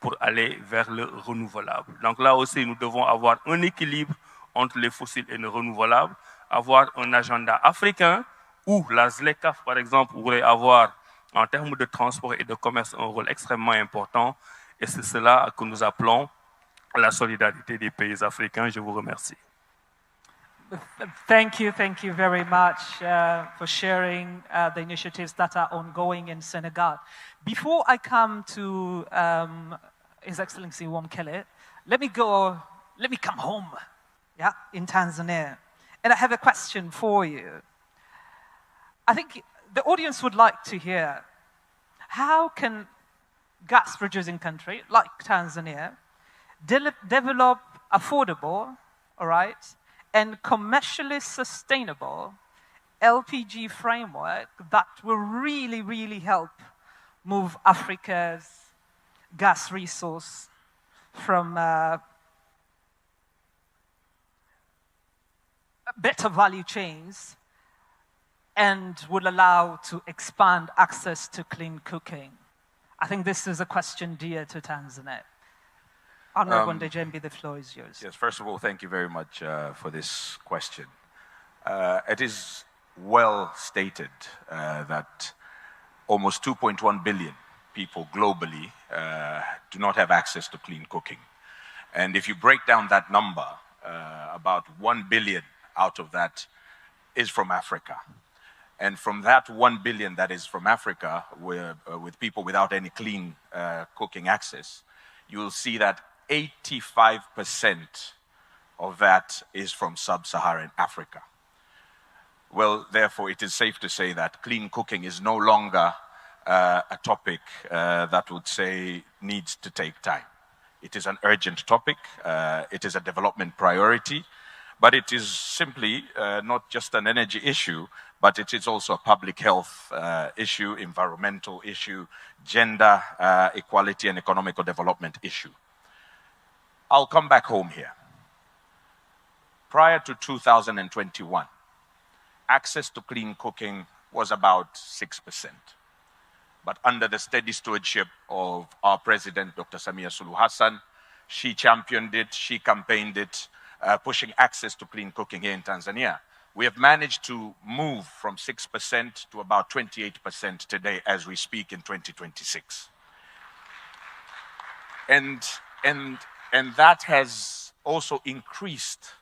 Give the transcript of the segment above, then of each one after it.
pour aller vers le renouvelable. Donc là aussi, nous devons avoir un équilibre entre les fossiles et le renouvelable, avoir un agenda africain où la ZLECAf, par exemple, pourrait avoir, en termes de transport et de commerce, un rôle extrêmement important. Et c'est cela que nous appelons la solidarité des pays africains. Je vous remercie. Thank you very much for sharing the initiatives that are ongoing in Senegal. Before I come to His Excellency Wamkele, let me come home, yeah, in Tanzania. And I have a question for you. I think the audience would like to hear, how can gas-producing country like Tanzania develop affordable, all right, and commercially sustainable LPG framework that will really, really help move Africa's gas resource from better value chains and would allow to expand access to clean cooking? I think this is a question dear to Tanzania. Honorable Ndejembi, the floor is yours. Yes, first of all, thank you very much for this question. It is well stated that almost 2.1 billion people globally do not have access to clean cooking. And if you break down that number, about 1 billion out of that is from Africa. And from that 1 billion that is from Africa, with people without any clean cooking access, you will see that 85% of that is from sub-Saharan Africa. Well, therefore, it is safe to say that clean cooking is no longer a topic that would say needs to take time. It is an urgent topic. It is a development priority. But it is simply not just an energy issue, but it is also a public health issue, environmental issue, gender equality and economical development issue. I'll come back home here. Prior to 2021, access to clean cooking was about 6%. But under the steady stewardship of our president, Dr. Samia Hassan, she championed it, she campaigned it, pushing access to clean cooking here in Tanzania. We have managed to move from 6% to about 28% today as we speak in 2026. And that has also increased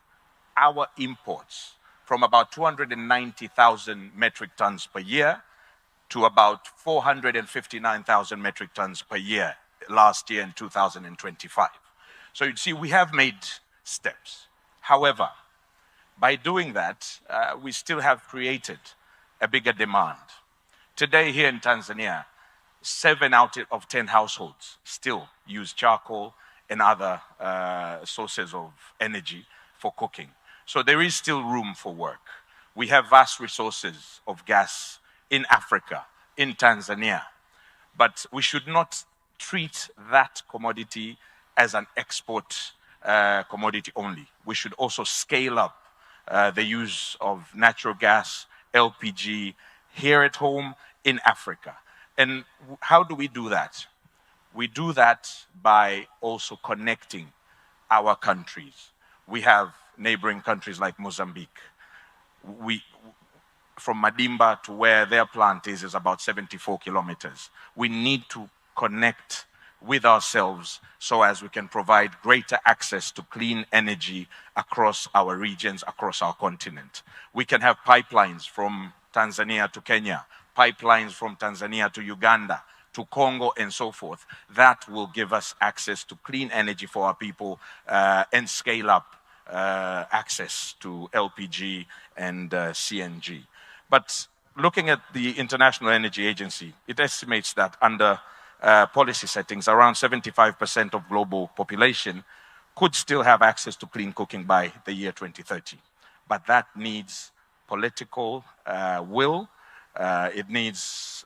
our imports from about 290,000 metric tons per year to about 459,000 metric tons per year last year in 2025. So you see, we have made steps. However, by doing that, we still have created a bigger demand. Today here in Tanzania, 7 out of 10 households still use charcoal and other sources of energy for cooking. So there is still room for work. We have vast resources of gas in Africa, in Tanzania, but we should not treat that commodity as an export commodity only. We should also scale up the use of natural gas, LPG, here at home in Africa. And how do we do that? We do that by also connecting our countries. We have neighboring countries like Mozambique. From Madimba to where their plant is about 74 kilometers. We need to connect with ourselves so as we can provide greater access to clean energy across our regions, across our continent. We can have pipelines from Tanzania to Kenya, pipelines from Tanzania to Uganda, to Congo and so forth. That will give us access to clean energy for our people and scale up access to LPG and CNG. But looking at the International Energy Agency, it estimates that under policy settings, around 75% of global population could still have access to clean cooking by the year 2030. But that needs political will. It needs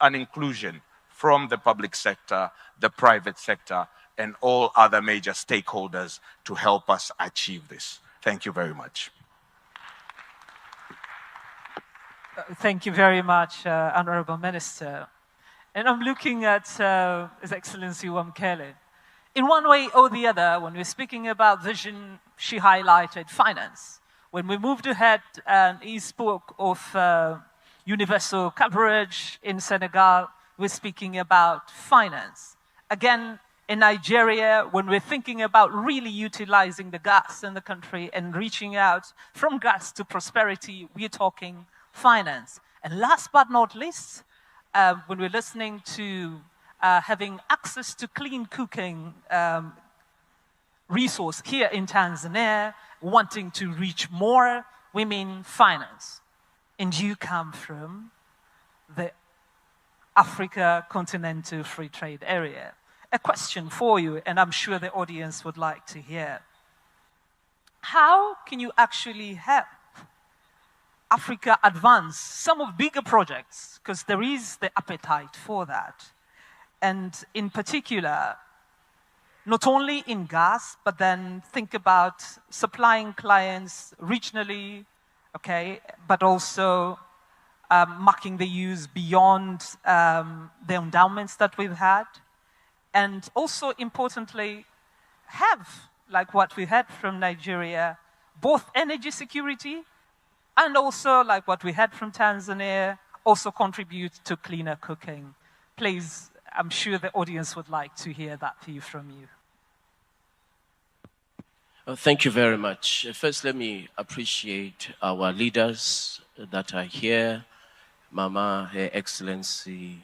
an inclusion from the public sector, the private sector, and all other major stakeholders to help us achieve this. Thank you very much. Thank you very much, Honorable Minister. And I'm looking at His Excellency Wamkele. In one way or the other, when we're speaking about vision, she highlighted finance. When we moved ahead, and he spoke of universal coverage in Senegal, we're speaking about finance. Again, in Nigeria, when we're thinking about really utilizing the gas in the country and reaching out from gas to prosperity, we're talking finance. And last but not least, when we're listening to having access to clean cooking resource here in Tanzania, wanting to reach more, we mean finance. And you come from the Africa Continental Free Trade Area. A question for you, and I'm sure the audience would like to hear. How can you actually help Africa advance some of bigger projects? Because there is the appetite for that. And in particular, not only in gas, but then think about supplying clients regionally, okay, but also marking the use beyond the endowments that we've had. And also, importantly, have, like what we had from Nigeria, both energy security and also, like what we had from Tanzania, also contribute to cleaner cooking. Please, I'm sure the audience would like to hear that view from you. Well, thank you very much. First, let me appreciate our leaders that are here. Mama, Her Excellency,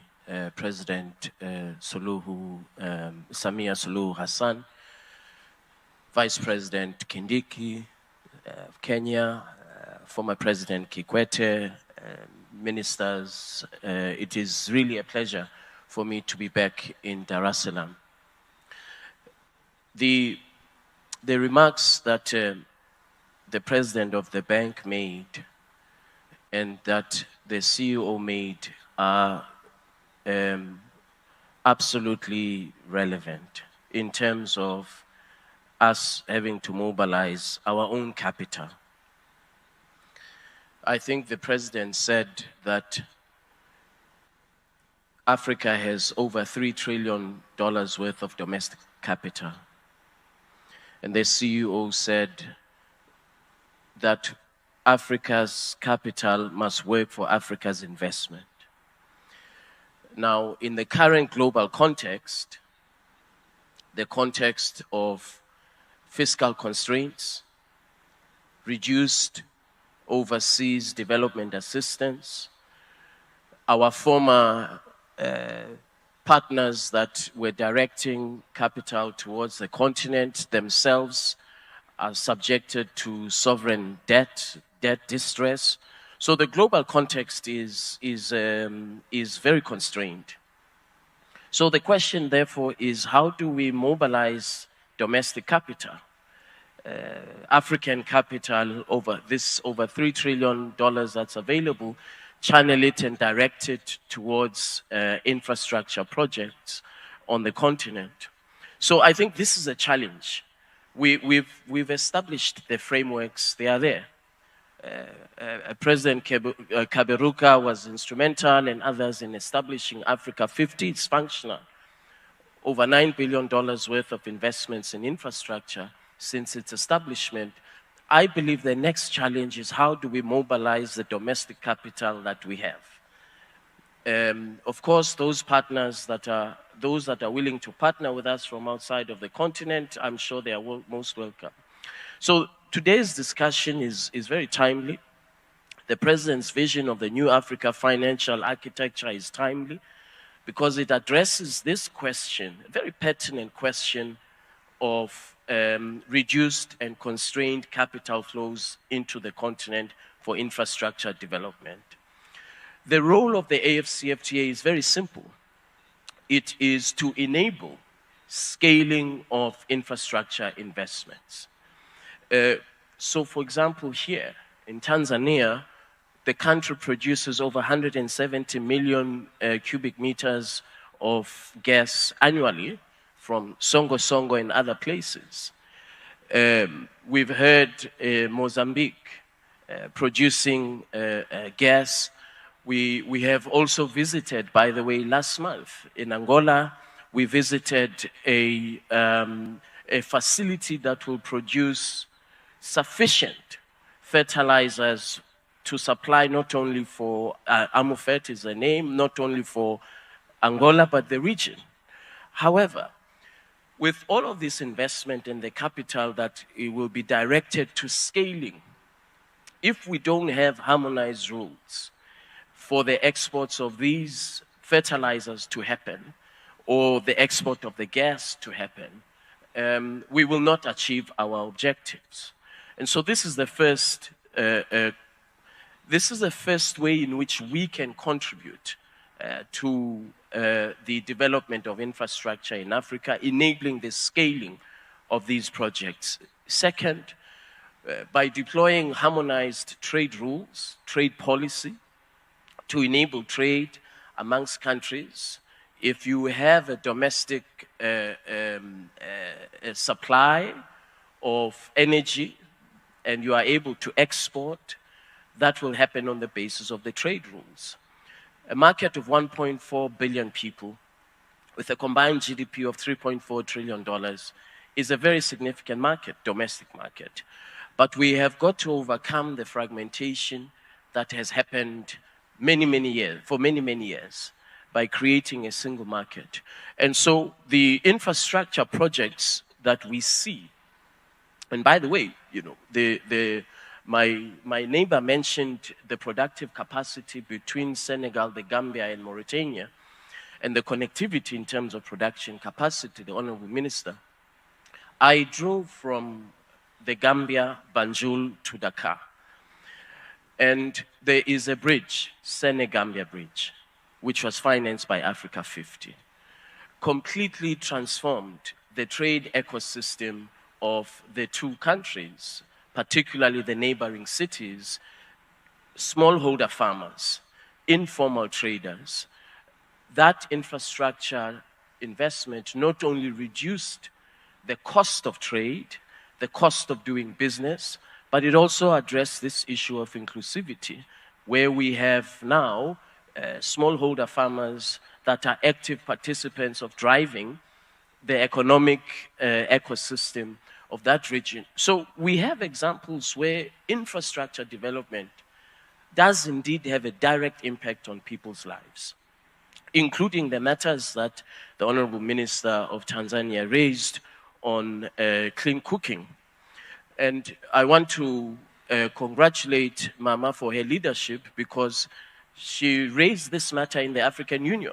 President Samia Suluhu Hassan, Vice President Kindiki of Kenya, former President Kikwete, ministers. It is really a pleasure for me to be back in Dar es Salaam. The remarks that the president of the bank made and that the CEO made are absolutely relevant in terms of us having to mobilize our own capital. I think the president said that Africa has over $3 trillion worth of domestic capital. And the CEO said that Africa's capital must work for Africa's investment. Now, in the current global context, the context of fiscal constraints, reduced overseas development assistance, our former partners that were directing capital towards the continent themselves are subjected to sovereign debt distress. So the global context is very constrained. So the question, therefore, is how do we mobilize domestic capital? African capital, over $3 trillion that's available, channel it and direct it towards infrastructure projects on the continent. So I think this is a challenge. We've established the frameworks, they are there. President Kaberuka was instrumental and others in establishing Africa50. It's functional. Over $9 billion worth of investments in infrastructure since its establishment. I believe the next challenge is how do we mobilize the domestic capital that we have. Of course, those partners that are willing to partner with us from outside of the continent, I'm sure they are most welcome. So today's discussion is very timely. The President's vision of the new Africa financial architecture is timely because it addresses this question, a very pertinent question of reduced and constrained capital flows into the continent for infrastructure development. The role of the AFCFTA is very simple. It is to enable scaling of infrastructure investments. So, for example, here in Tanzania, the country produces over 170 million cubic meters of gas annually from Songo Songo and other places. We've heard Mozambique producing gas We have also visited, by the way, last month in Angola, we visited a facility that will produce sufficient fertilizers to supply not only for, Amufet is the name, not only for Angola, but the region. However, with all of this investment and the capital that it will be directed to scaling, if we don't have harmonized rules for the exports of these fertilizers to happen, or the export of the gas to happen, we will not achieve our objectives. And so this is the first way in which we can contribute to the development of infrastructure in Africa, enabling the scaling of these projects. Second, by deploying harmonized trade rules, trade policy, to enable trade amongst countries. If you have a domestic supply of energy and you are able to export, that will happen on the basis of the trade rules. A market of 1.4 billion people with a combined GDP of $3.4 trillion is a very significant market, domestic market. But we have got to overcome the fragmentation that has happened for many years, by creating a single market. And so the infrastructure projects that we see, and by the way, you know, my neighbor mentioned the productive capacity between Senegal, the Gambia, and Mauritania, and the connectivity in terms of production capacity, the Honorable Minister. I drove from the Gambia, Banjul, to Dakar. And there is a bridge, Senegambia Bridge, which was financed by Africa50, completely transformed the trade ecosystem of the two countries, particularly the neighboring cities, smallholder farmers, informal traders. That infrastructure investment not only reduced the cost of trade, the cost of doing business, but it also addressed this issue of inclusivity, where we have now smallholder farmers that are active participants of driving the economic ecosystem of that region. So we have examples where infrastructure development does indeed have a direct impact on people's lives, including the matters that the Honorable Minister of Tanzania raised on clean cooking. And I want to congratulate Mama for her leadership, because she raised this matter in the African Union.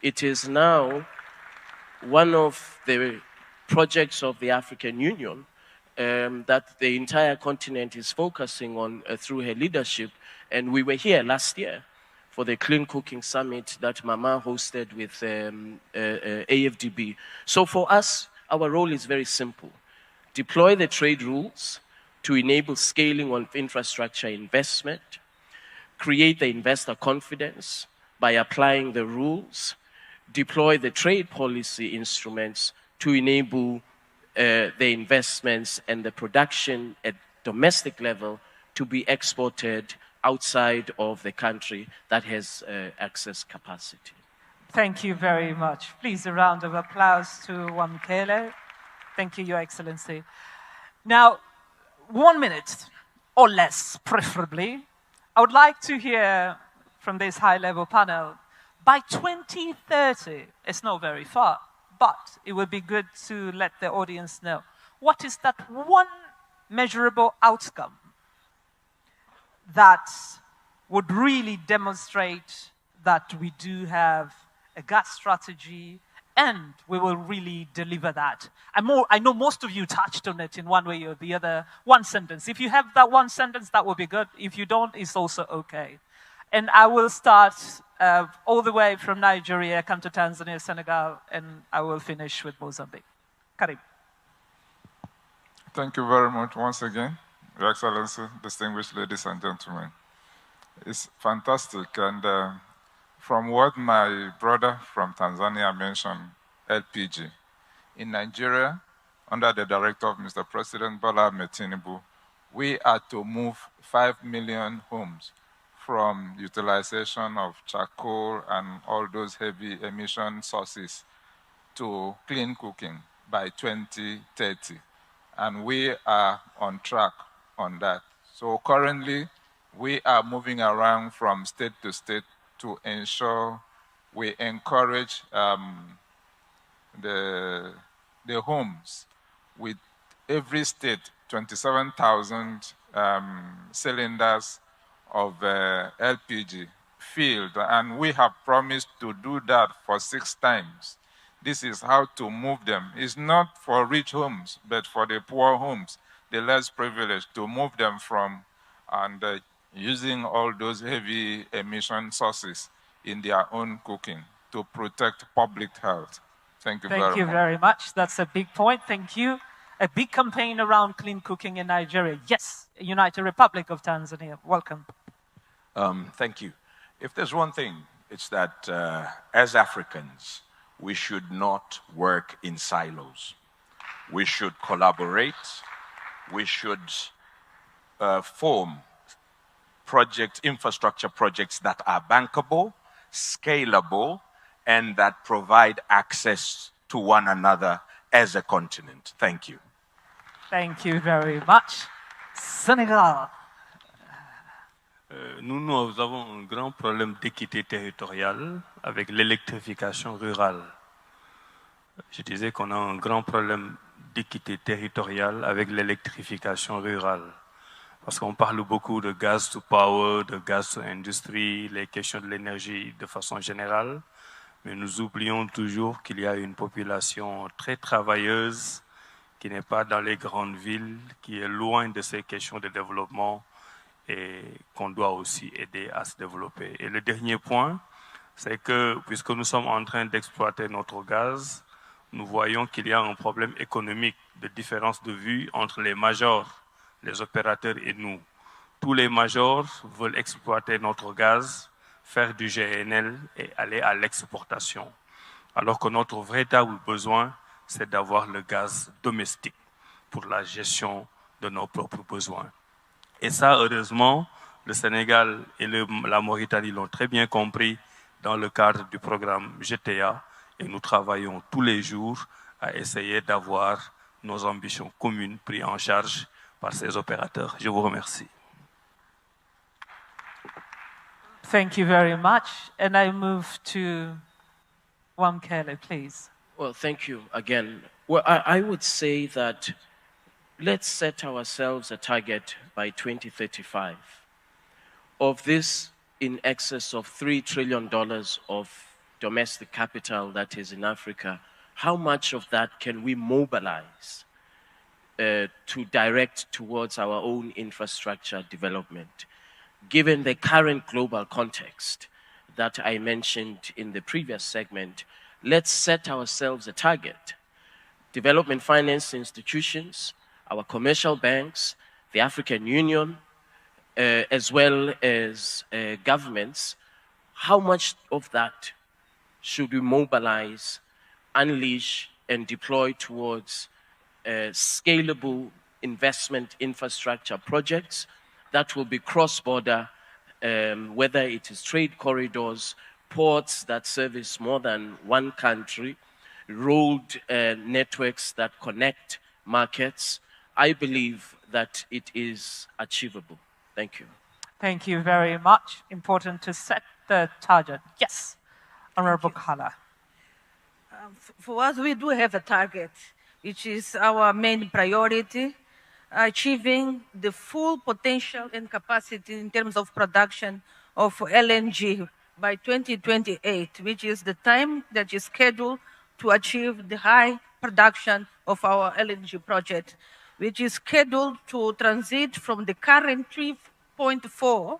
It is now one of the projects of the African Union that the entire continent is focusing on through her leadership. And we were here last year for the Clean Cooking Summit that Mama hosted with AFDB. So for us, our role is very simple. Deploy the trade rules to enable scaling of infrastructure investment, create the investor confidence by applying the rules, deploy the trade policy instruments to enable the investments and the production at domestic level to be exported outside of the country that has access capacity. Thank you very much. Please, a round of applause to Wamkele. Thank you, Your Excellency. Now, 1 minute or less, preferably. I would like to hear from this high-level panel, by 2030, it's not very far, but it would be good to let the audience know, what is that one measurable outcome that would really demonstrate that we do have a gas strategy and we will really deliver that? I know most of you touched on it in one way or the other. One sentence. If you have that one sentence, that would be good. If you don't, it's also okay. And I will start all the way from Nigeria, come to Tanzania, Senegal, and I will finish with Mozambique. Karim. Thank you very much once again, Your Excellency, distinguished ladies and gentlemen. It's fantastic. And from what my brother from Tanzania mentioned, LPG. In Nigeria, under the directive of Mr. President Bola Ahmed Tinubu, we are to move 5 million homes from utilization of charcoal and all those heavy emission sources to clean cooking by 2030. And we are on track on that. So currently, we are moving around from state to state to ensure we encourage the homes with every state 27,000 cylinders of LPG filled, and we have promised to do that for 6 times. This is how to move them. It's not for rich homes, but for the poor homes, the less privileged, to move them from and using all those heavy emission sources in their own cooking to protect public health. Thank you very much. Thank you very much. That's a big point. Thank you. A big campaign around clean cooking in Nigeria. Yes, United Republic of Tanzania. Welcome. Thank you. If there's one thing, it's that as Africans, we should not work in silos. We should collaborate. We should form infrastructure projects that are bankable, scalable, and that provide access to one another as a continent. Thank you. Thank you very much. Senegal. Nous avons un grand problème d'équité territoriale avec l'électrification rurale. Je disais qu'on a un grand problème d'équité territoriale avec l'électrification rurale. Parce qu'on parle beaucoup de gaz to power, de gaz to industrie, les questions de l'énergie de façon générale. Mais nous oublions toujours qu'il y a une population très travailleuse qui n'est pas dans les grandes villes, qui est loin de ces questions de développement et qu'on doit aussi aider à se développer. Et le dernier point, c'est que puisque nous sommes en train d'exploiter notre gaz, nous voyons qu'il y a un problème économique de différence de vue entre les majors, les opérateurs et nous. Tous les majors veulent exploiter notre gaz, faire du GNL et aller à l'exportation. Alors que notre véritable besoin, c'est d'avoir le gaz domestique pour la gestion de nos propres besoins. Et ça, heureusement, le Sénégal et la Mauritanie l'ont très bien compris dans le cadre du programme GTA et nous travaillons tous les jours à essayer d'avoir nos ambitions communes prises en charge par ces opérateurs. Je vous remercie. Thank you very much. And I move to Wamkele, please. Well, thank you again. Well, I would say that let's set ourselves a target by 2035 of this in excess of $3 trillion of domestic capital that is in Africa. How much of that can we mobilize to direct towards our own infrastructure development? Given the current global context that I mentioned in the previous segment, let's set ourselves a target. Development finance institutions, our commercial banks, the African Union, as well as governments, how much of that should we mobilize, unleash, and deploy towards scalable investment infrastructure projects that will be cross-border, whether it is trade corridors, ports that service more than one country, road networks that connect markets. I believe that it is achievable. Thank you. Thank you very much. Important to set the target. Yes, Honorable Kala. For us, we do have a target, which is our main priority, achieving the full potential and capacity in terms of production of LNG by 2028, which is the time that is scheduled to achieve the high production of our LNG project, which is scheduled to transit from the current 3.4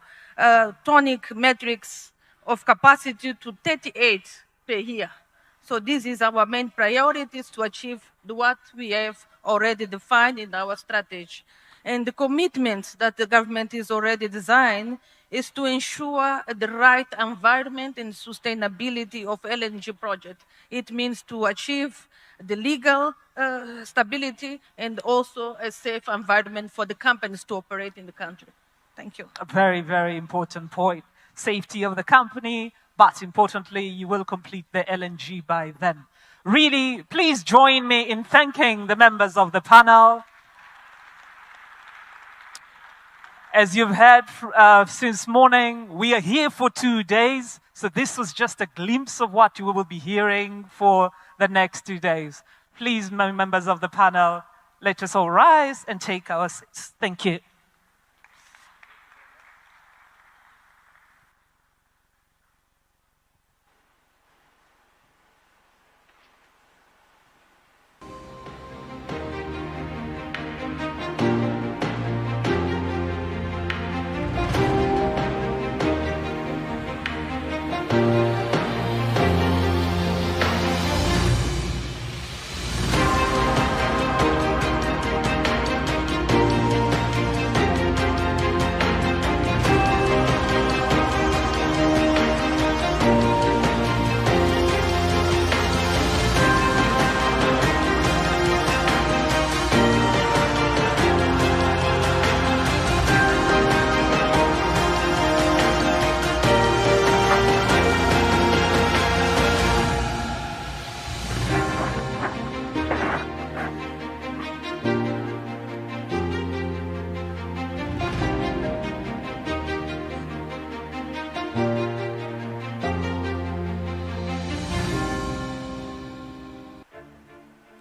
tonic metrics of capacity to 38 per year. So this is our main priorities to achieve what we have already defined in our strategy. And the commitments that the government is already designed is to ensure the right environment and sustainability of LNG project. It means to achieve the legal stability and also a safe environment for the companies to operate in the country. Thank you. A very, very important point. Safety of the company, but importantly, you will complete the LNG by then. Really, please join me in thanking the members of the panel. As you've heard since morning, we are here for 2 days. So this was just a glimpse of what you will be hearing for the next 2 days. Please, members of the panel, let us all rise and take our seats. Thank you.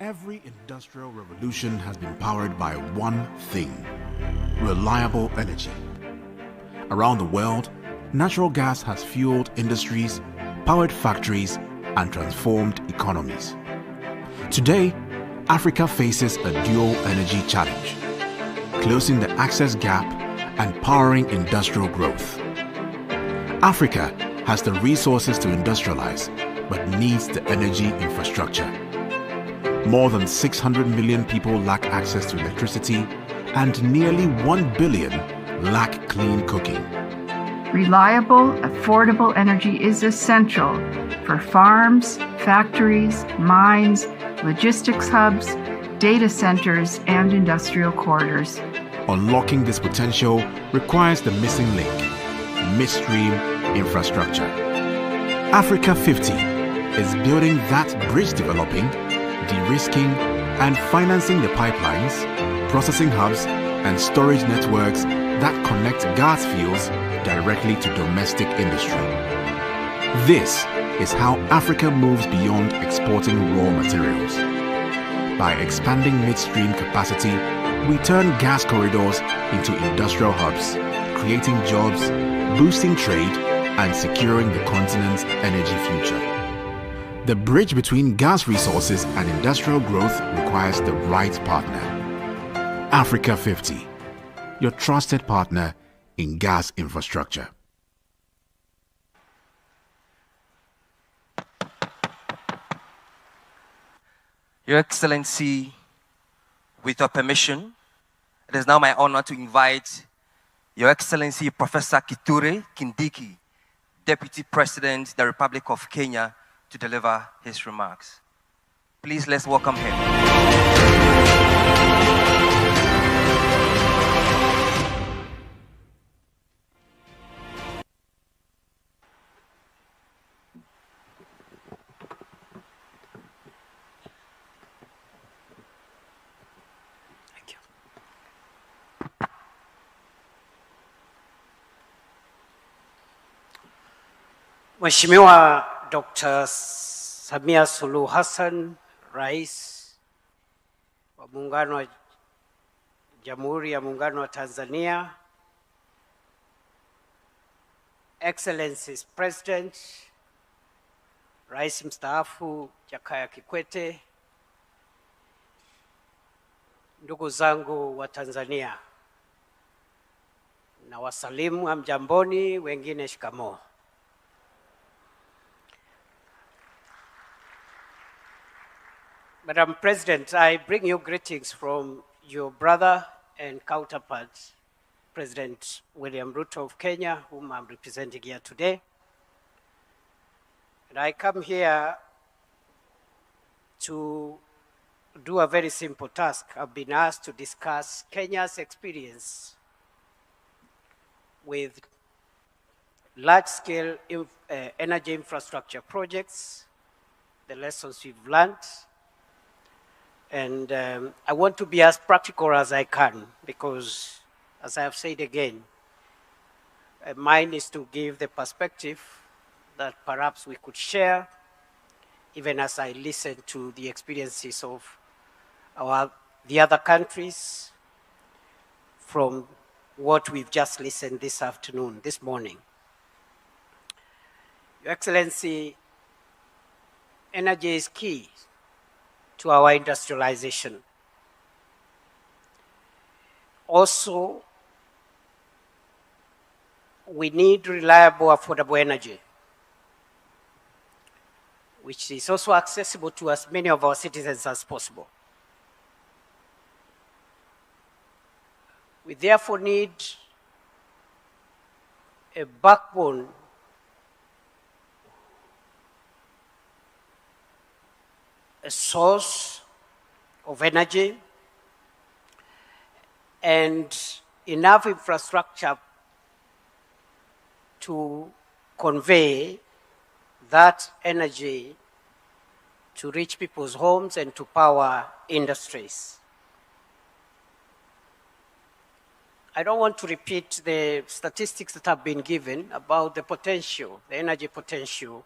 Every industrial revolution has been powered by one thing: reliable energy. Around the world, natural gas has fueled industries, powered factories, and transformed economies. Today, Africa faces a dual energy challenge: closing the access gap and powering industrial growth. Africa has the resources to industrialize, but needs the energy infrastructure. More than 600 million people lack access to electricity, and nearly 1 billion lack clean cooking. Reliable, affordable energy is essential for farms, factories, mines, logistics hubs, data centers, and industrial corridors. Unlocking this potential requires the missing link: midstream infrastructure. Africa50 is building that bridge, developing, de-risking, and financing the pipelines, processing hubs, and storage networks that connect gas fields directly to domestic industry. This is how Africa moves beyond exporting raw materials. By expanding midstream capacity, we turn gas corridors into industrial hubs, creating jobs, boosting trade, and securing the continent's energy future. The bridge between gas resources and industrial growth requires the right partner. Africa50, your trusted partner in gas infrastructure. Your Excellency, with your permission, it is now my honor to invite Your Excellency Professor Kithure Kindiki, Deputy President of the Republic of Kenya, to deliver his remarks. Please, let's welcome him. Thank you. Mheshimiwa Dr. Samia Suluhu Hassan, Rais wa Muungano wa Jamhuri ya Muungano wa Tanzania, Excellencies President, Rais mstaafu Jakaya Kikwete, ndugu zangu wa Tanzania, na wasalimu hamjamboni, wengine shikamoo. Madam President, I bring you greetings from your brother and counterpart, President William Ruto of Kenya, whom I'm representing here today. And I come here to do a very simple task. I've been asked to discuss Kenya's experience with large-scale energy infrastructure projects, the lessons we've learned. And I want to be as practical as I can because, as I have said again, mine is to give the perspective that perhaps we could share, even as I listen to the experiences of the other countries from what we've just listened this morning. Your Excellency, energy is key to our industrialization. Also, we need reliable, affordable energy, which is also accessible to as many of our citizens as possible. We therefore need a backbone a source of energy and enough infrastructure to convey that energy to reach people's homes and to power industries. I don't want to repeat the statistics that have been given about the potential, the energy potential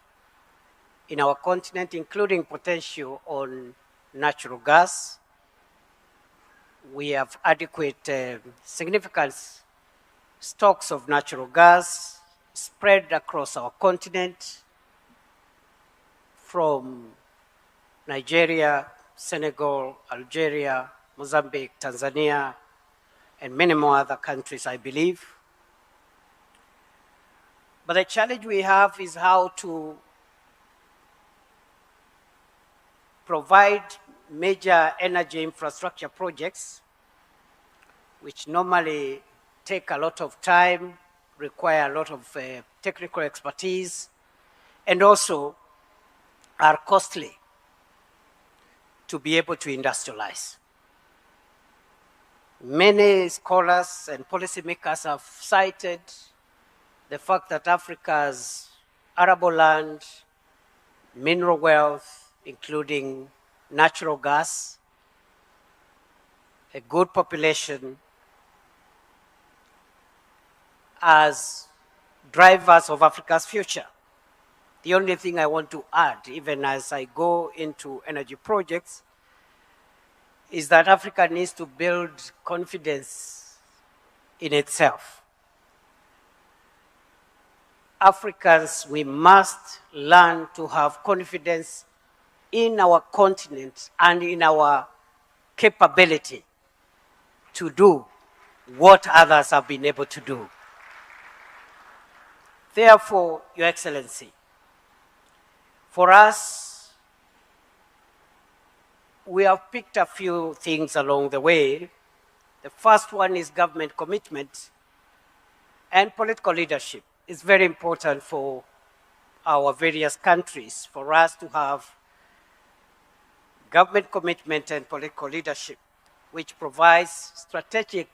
in our continent, including potential on natural gas. We have adequate, significant stocks of natural gas spread across our continent from Nigeria, Senegal, Algeria, Mozambique, Tanzania, and many more other countries, I believe. But the challenge we have is how to provide major energy infrastructure projects, which normally take a lot of time, require a lot of technical expertise, and also are costly to be able to industrialize. Many scholars and policymakers have cited the fact that Africa's arable land, mineral wealth, including natural gas, a good population, as drivers of Africa's future. The only thing I want to add, even as I go into energy projects, is that Africa needs to build confidence in itself. Africans, we must learn to have confidence in our continent and in our capability to do what others have been able to do. Therefore, Your Excellency, for us, we have picked a few things along the way. The first one is government commitment and political leadership. It's very important for our various countries for us to have government commitment and political leadership, which provides strategic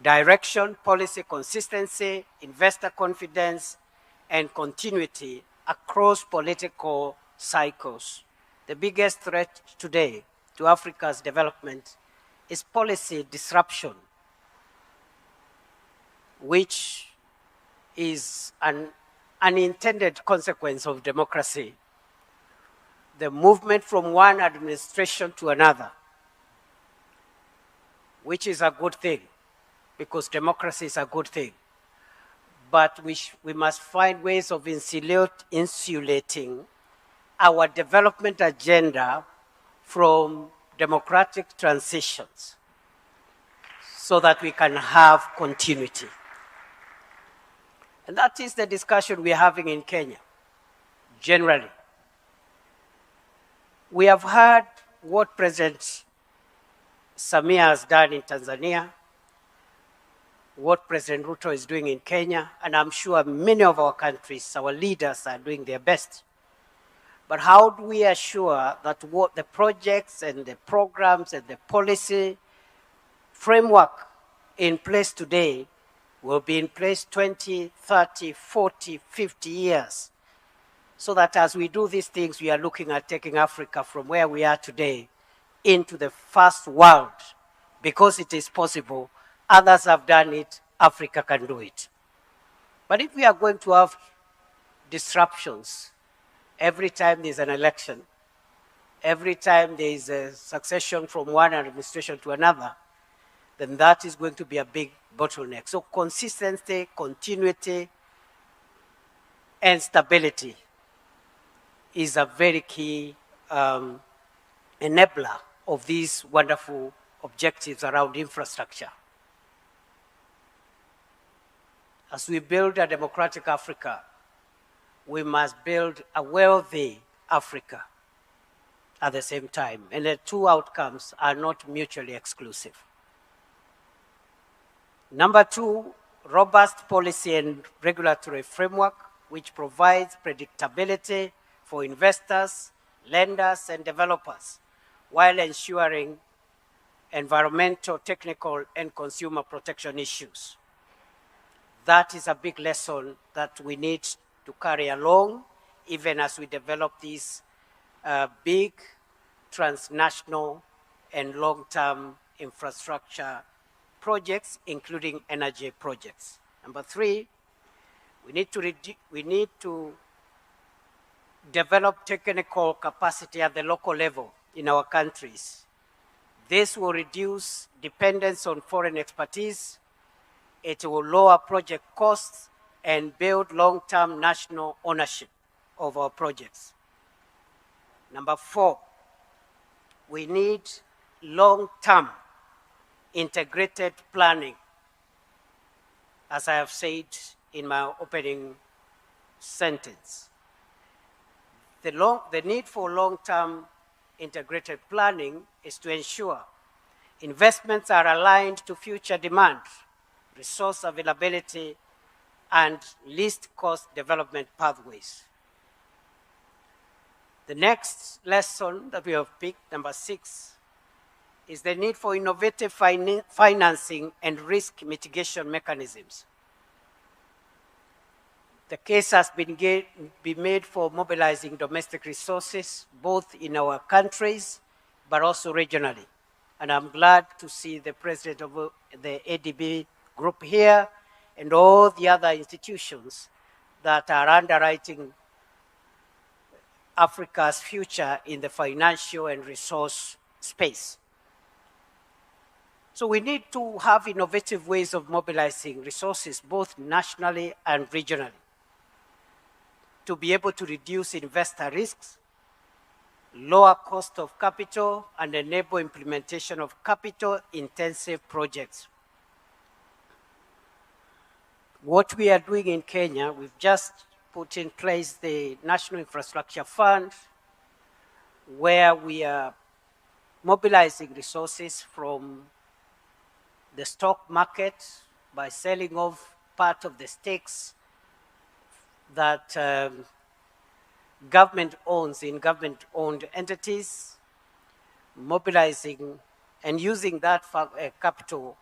direction, policy consistency, investor confidence, and continuity across political cycles. The biggest threat today to Africa's development is policy disruption, which is an unintended consequence of democracy. The movement from one administration to another, which is a good thing, because democracy is a good thing. But we must find ways of insulating our development agenda from democratic transitions so that we can have continuity. And that is the discussion we're having in Kenya, generally. We have heard what President Samia has done in Tanzania, what President Ruto is doing in Kenya, and I'm sure many of our countries, our leaders are doing their best. But how do we assure that what the projects and the programs and the policy framework in place today will be in place 20, 30, 40, 50 years. So that as we do these things, we are looking at taking Africa from where we are today into the first world. Because it is possible, others have done it, Africa can do it. But if we are going to have disruptions every time there's an election, every time there is a succession from one administration to another, then that is going to be a big bottleneck. So consistency, continuity, and stability is a very key enabler of these wonderful objectives around infrastructure. As we build a democratic Africa, we must build a wealthy Africa at the same time. And the two outcomes are not mutually exclusive. Number two, robust policy and regulatory framework, which provides predictability for investors, lenders, and developers, while ensuring environmental, technical, and consumer protection issues. That is a big lesson that we need to carry along, even as we develop these big, transnational, and long-term infrastructure projects, including energy projects. Number three, we need to develop technical capacity at the local level in our countries. This will reduce dependence on foreign expertise. It will lower project costs and build long-term national ownership of our projects. Number four, we need long-term integrated planning. As I have said in my opening sentence, the need for long-term integrated planning is to ensure investments are aligned to future demand, resource availability, and least cost development pathways. The next lesson that we have picked, number 6, is the need for innovative financing and risk mitigation mechanisms. The case has been made for mobilizing domestic resources, both in our countries, but also regionally. And I'm glad to see the president of the ADB group here and all the other institutions that are underwriting Africa's future in the financial and resource space. So we need to have innovative ways of mobilizing resources, both nationally and regionally, to be able to reduce investor risks, lower cost of capital, and enable implementation of capital-intensive projects. What we are doing in Kenya, we've just put in place the National Infrastructure Fund, where we are mobilizing resources from the stock market by selling off part of the stakes that government owns in government-owned entities, mobilizing and using that capital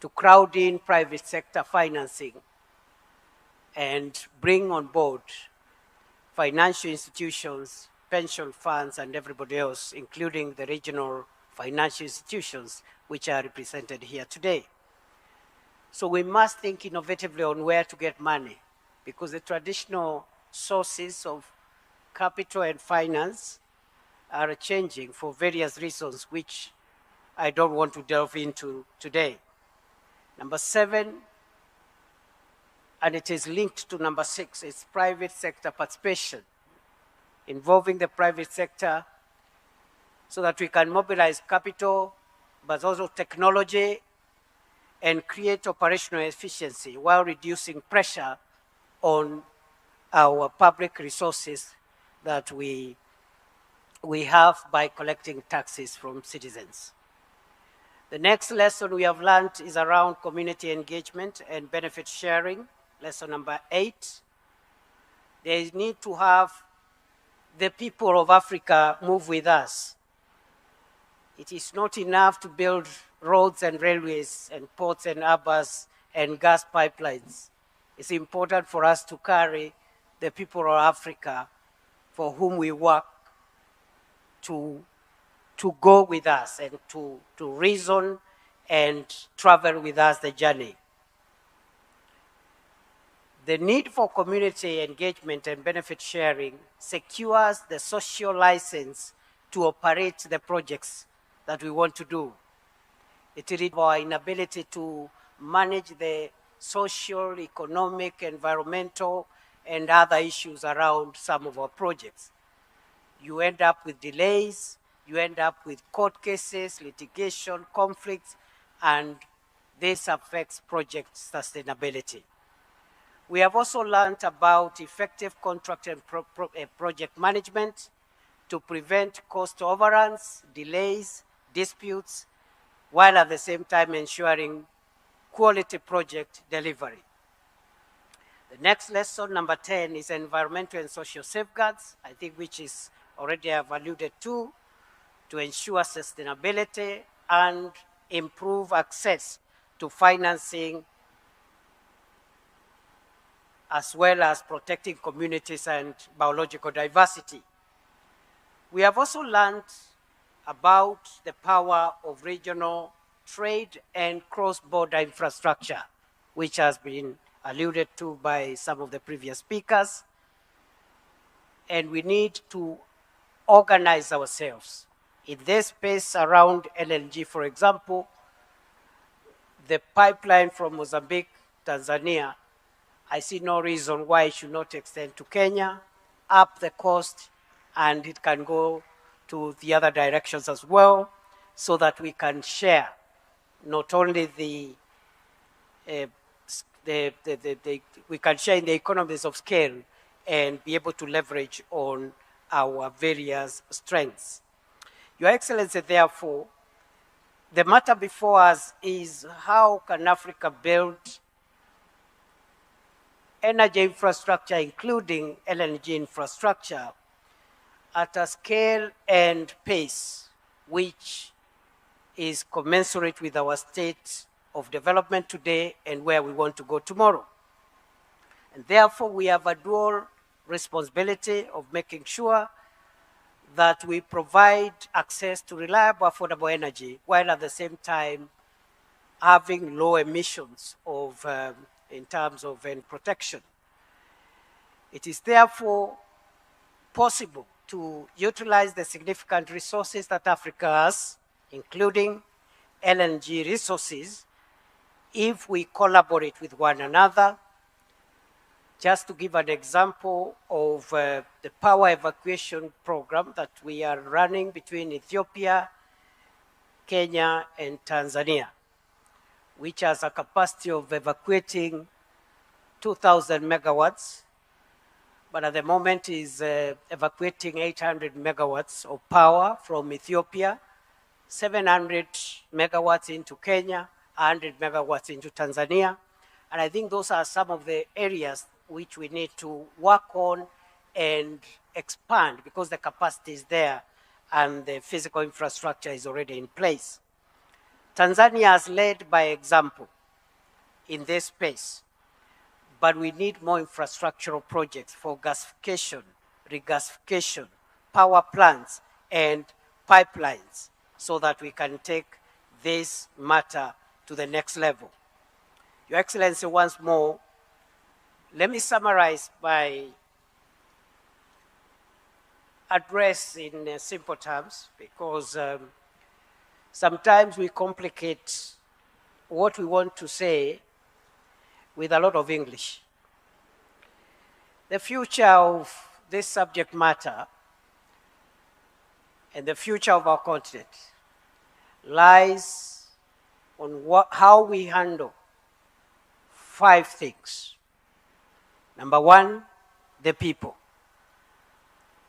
to crowd in private sector financing and bring on board financial institutions, pension funds, and everybody else, including the regional financial institutions, which are represented here today. So we must think innovatively on where to get money, because the traditional sources of capital and finance are changing for various reasons, which I don't want to delve into today. Number 7, and it is linked to number 6, is private sector participation, involving the private sector so that we can mobilize capital, but also technology, and create operational efficiency while reducing pressure on our public resources that we have by collecting taxes from citizens. The next lesson we have learned is around community engagement and benefit sharing, lesson number 8. There is need to have the people of Africa move with us. It is not enough to build roads and railways and ports and harbors and gas pipelines. It's important for us to carry the people of Africa for whom we work to go with us and to reason and travel with us the journey. The need for community engagement and benefit sharing secures the social license to operate the projects that we want to do. It is our inability to manage the social, economic, environmental, and other issues around some of our projects. You end up with delays, you end up with court cases, litigation, conflicts, and this affects project sustainability. We have also learned about effective contract and project management to prevent cost overruns, delays, disputes, while at the same time ensuring quality project delivery. The next lesson, number 10, is environmental and social safeguards, I think which is already I've alluded to ensure sustainability and improve access to financing, as well as protecting communities and biological diversity. We have also learned about the power of regional trade and cross-border infrastructure, which has been alluded to by some of the previous speakers. And we need to organize ourselves. In this space around LNG, for example, the pipeline from Mozambique, Tanzania, I see no reason why it should not extend to Kenya, up the coast, and it can go to the other directions as well, so that we can share not only we can share in the economies of scale and be able to leverage on our various strengths. Your Excellency, therefore, the matter before us is how can Africa build energy infrastructure, including LNG infrastructure, at a scale and pace which is commensurate with our state of development today and where we want to go tomorrow. And therefore, we have a dual responsibility of making sure that we provide access to reliable, affordable energy, while at the same time having low emissions of, in terms of protection. It is therefore possible to utilize the significant resources that Africa has, including LNG resources, if we collaborate with one another. Just to give an example of the power evacuation program that we are running between Ethiopia, Kenya, and Tanzania, which has a capacity of evacuating 2,000 megawatts, but at the moment is evacuating 800 megawatts of power from Ethiopia, 700 megawatts into Kenya, 100 megawatts into Tanzania. And I think those are some of the areas which we need to work on and expand, because the capacity is there and the physical infrastructure is already in place. Tanzania has led by example in this space, but we need more infrastructural projects for gasification, regasification, power plants, and pipelines, so that we can take this matter to the next level. Your Excellency, once more, let me summarize by address in simple terms, because sometimes we complicate what we want to say with a lot of English. The future of this subject matter and the future of our continent lies on how we handle 5 things. Number 1, the people.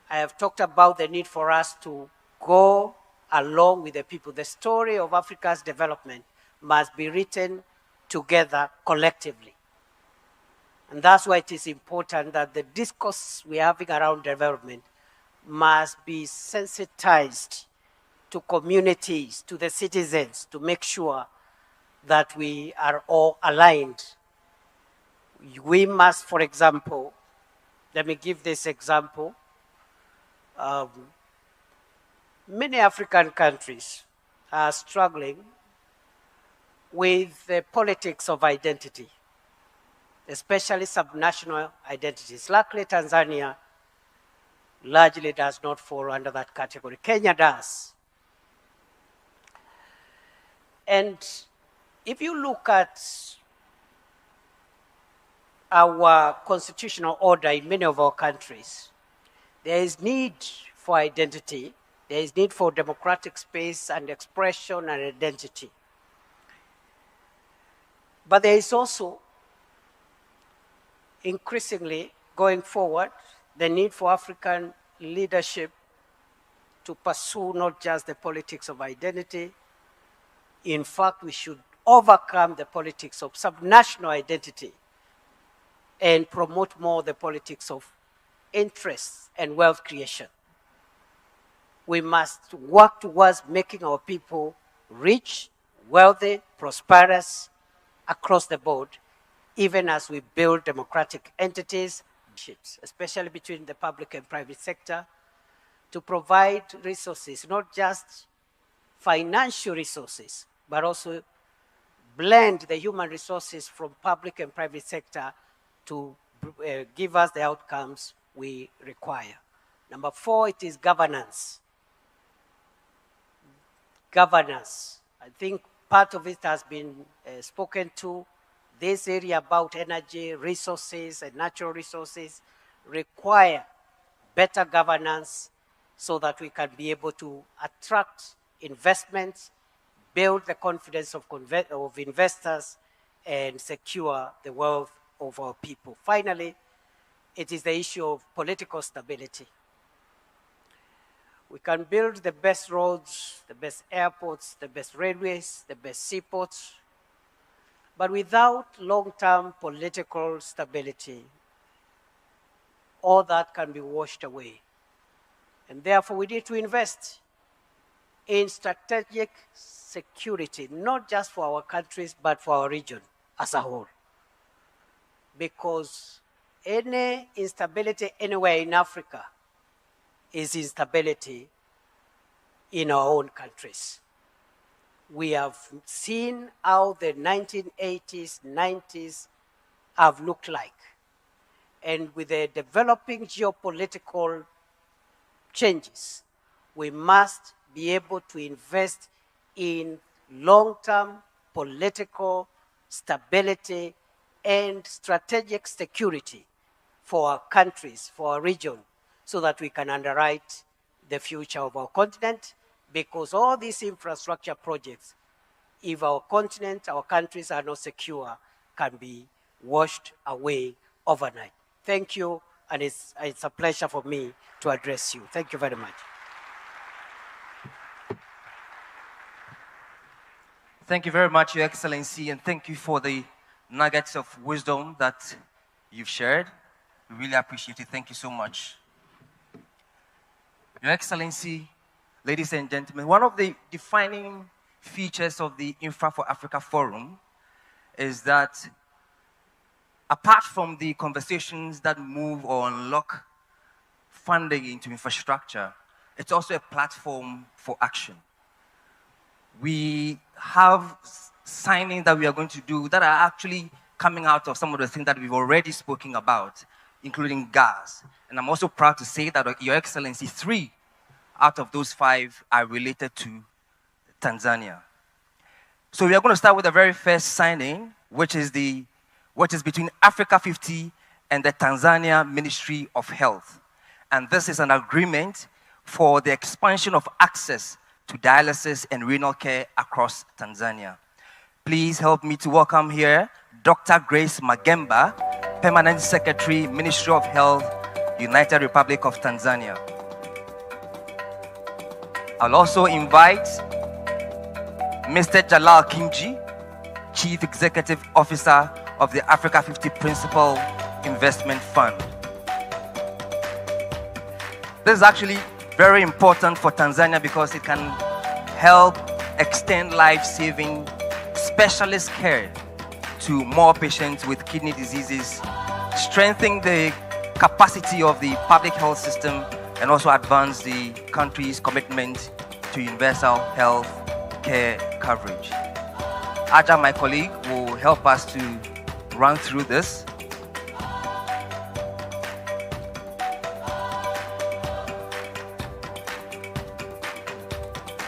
I have talked about the need for us to go along with the people. The story of Africa's development must be written together collectively. And that's why it is important that the discourse we're having around development must be sensitized to communities, to the citizens, to make sure that we are all aligned. We must, for example, let me give this example. Many African countries are struggling with the politics of identity, especially subnational identities. Luckily, Tanzania largely does not fall under that category. Kenya does. And if you look at our constitutional order in many of our countries, there is need for identity. There is need for democratic space and expression and identity. But there is also, increasingly going forward, the need for African leadership to pursue not just the politics of identity. In fact, we should overcome the politics of subnational identity and promote more the politics of interests and wealth creation. We must work towards making our people rich, wealthy, prosperous across the board, even as we build democratic entities, especially between the public and private sector, to provide resources, not just financial resources, but also blend the human resources from public and private sector to give us the outcomes we require. Number 4, it is governance. Governance. I think part of it has been spoken to. This area about energy, resources, and natural resources require better governance so that we can be able to attract investments, build the confidence of investors, and secure the wealth of our people. Finally, it is the issue of political stability. We can build the best roads, the best airports, the best railways, the best seaports, but without long-term political stability, all that can be washed away. And therefore, we need to invest in strategic security, not just for our countries, but for our region as a whole. Because any instability anywhere in Africa is instability in our own countries. We have seen how the 1980s, 90s have looked like. And with the developing geopolitical changes, we must be able to invest in long-term political stability and strategic security for our countries, for our region, so that we can underwrite the future of our continent, because all these infrastructure projects, if our continent, our countries are not secure, can be washed away overnight. Thank you, and it's a pleasure for me to address you. Thank you very much. Thank you very much, Your Excellency, and thank you for the nuggets of wisdom that you've shared. We really appreciate it. Thank you so much. Your Excellency, ladies and gentlemen, one of the defining features of the Infra for Africa Forum is that apart from the conversations that move or unlock funding into infrastructure, it's also a platform for action. We have signings that we are going to do that are actually coming out of some of the things that we've already spoken about, including gas. And I'm also proud to say that, Your Excellency, 3 out of those 5 are related to Tanzania. So we are going to start with the very first signing, which is between Africa50 and the Tanzania Ministry of Health. And this is an agreement for the expansion of access to dialysis and renal care across Tanzania. Please help me to welcome here Dr. Grace Magemba, Permanent Secretary, Ministry of Health, United Republic of Tanzania. I'll also invite Mr. Jalal Kimji, Chief Executive Officer of the Africa50 Principal Investment Fund. This is actually very important for Tanzania because it can help extend life-saving specialist care to more patients with kidney diseases, strengthen the capacity of the public health system, and also advance the country's commitment to universal health care coverage. Aja, my colleague, will help us to run through this.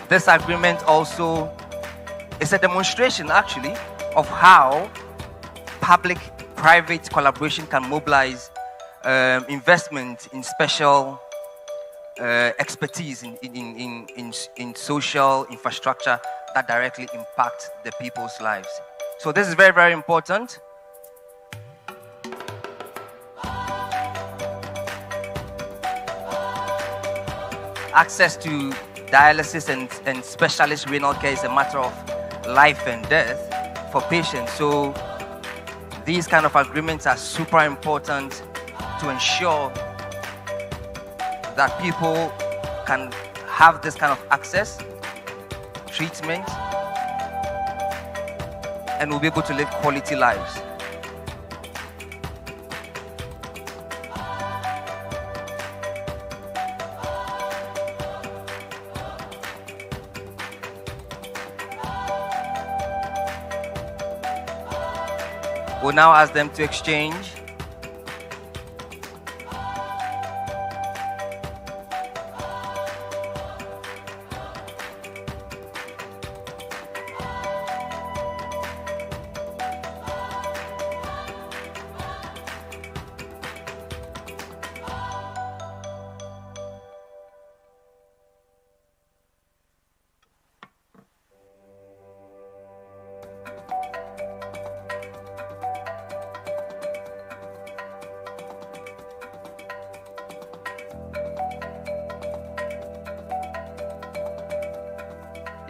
This agreement also is a demonstration, actually, of how public-private collaboration can mobilize investment in special expertise in social infrastructure that directly impact the people's lives. So this is very, very important. Access to dialysis and specialist renal care is a matter of life and death for patients. So these kind of agreements are super important to ensure that people can have this kind of access, treatment, and will be able to live quality lives. We'll now ask them to exchange.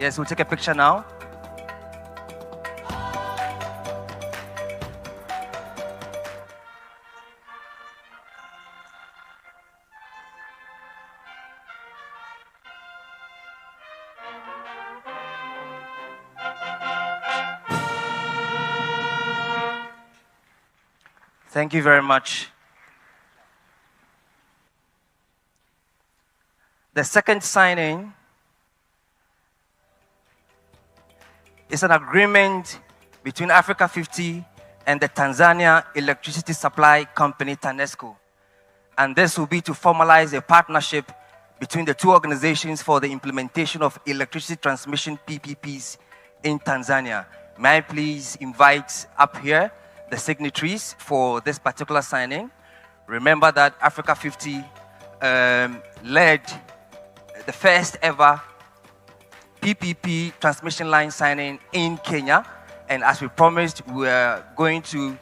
Yes, we'll take a picture now. Thank you very much. The second signing is an agreement between Africa50 and the Tanzania electricity supply company TANESCO. And this will be to formalize a partnership between the two organizations for the implementation of electricity transmission PPPs in Tanzania. May I please invite up here the signatories for this particular signing. Remember that Africa50 led the first ever PPP transmission line signing in Kenya, and as we promised, we are going to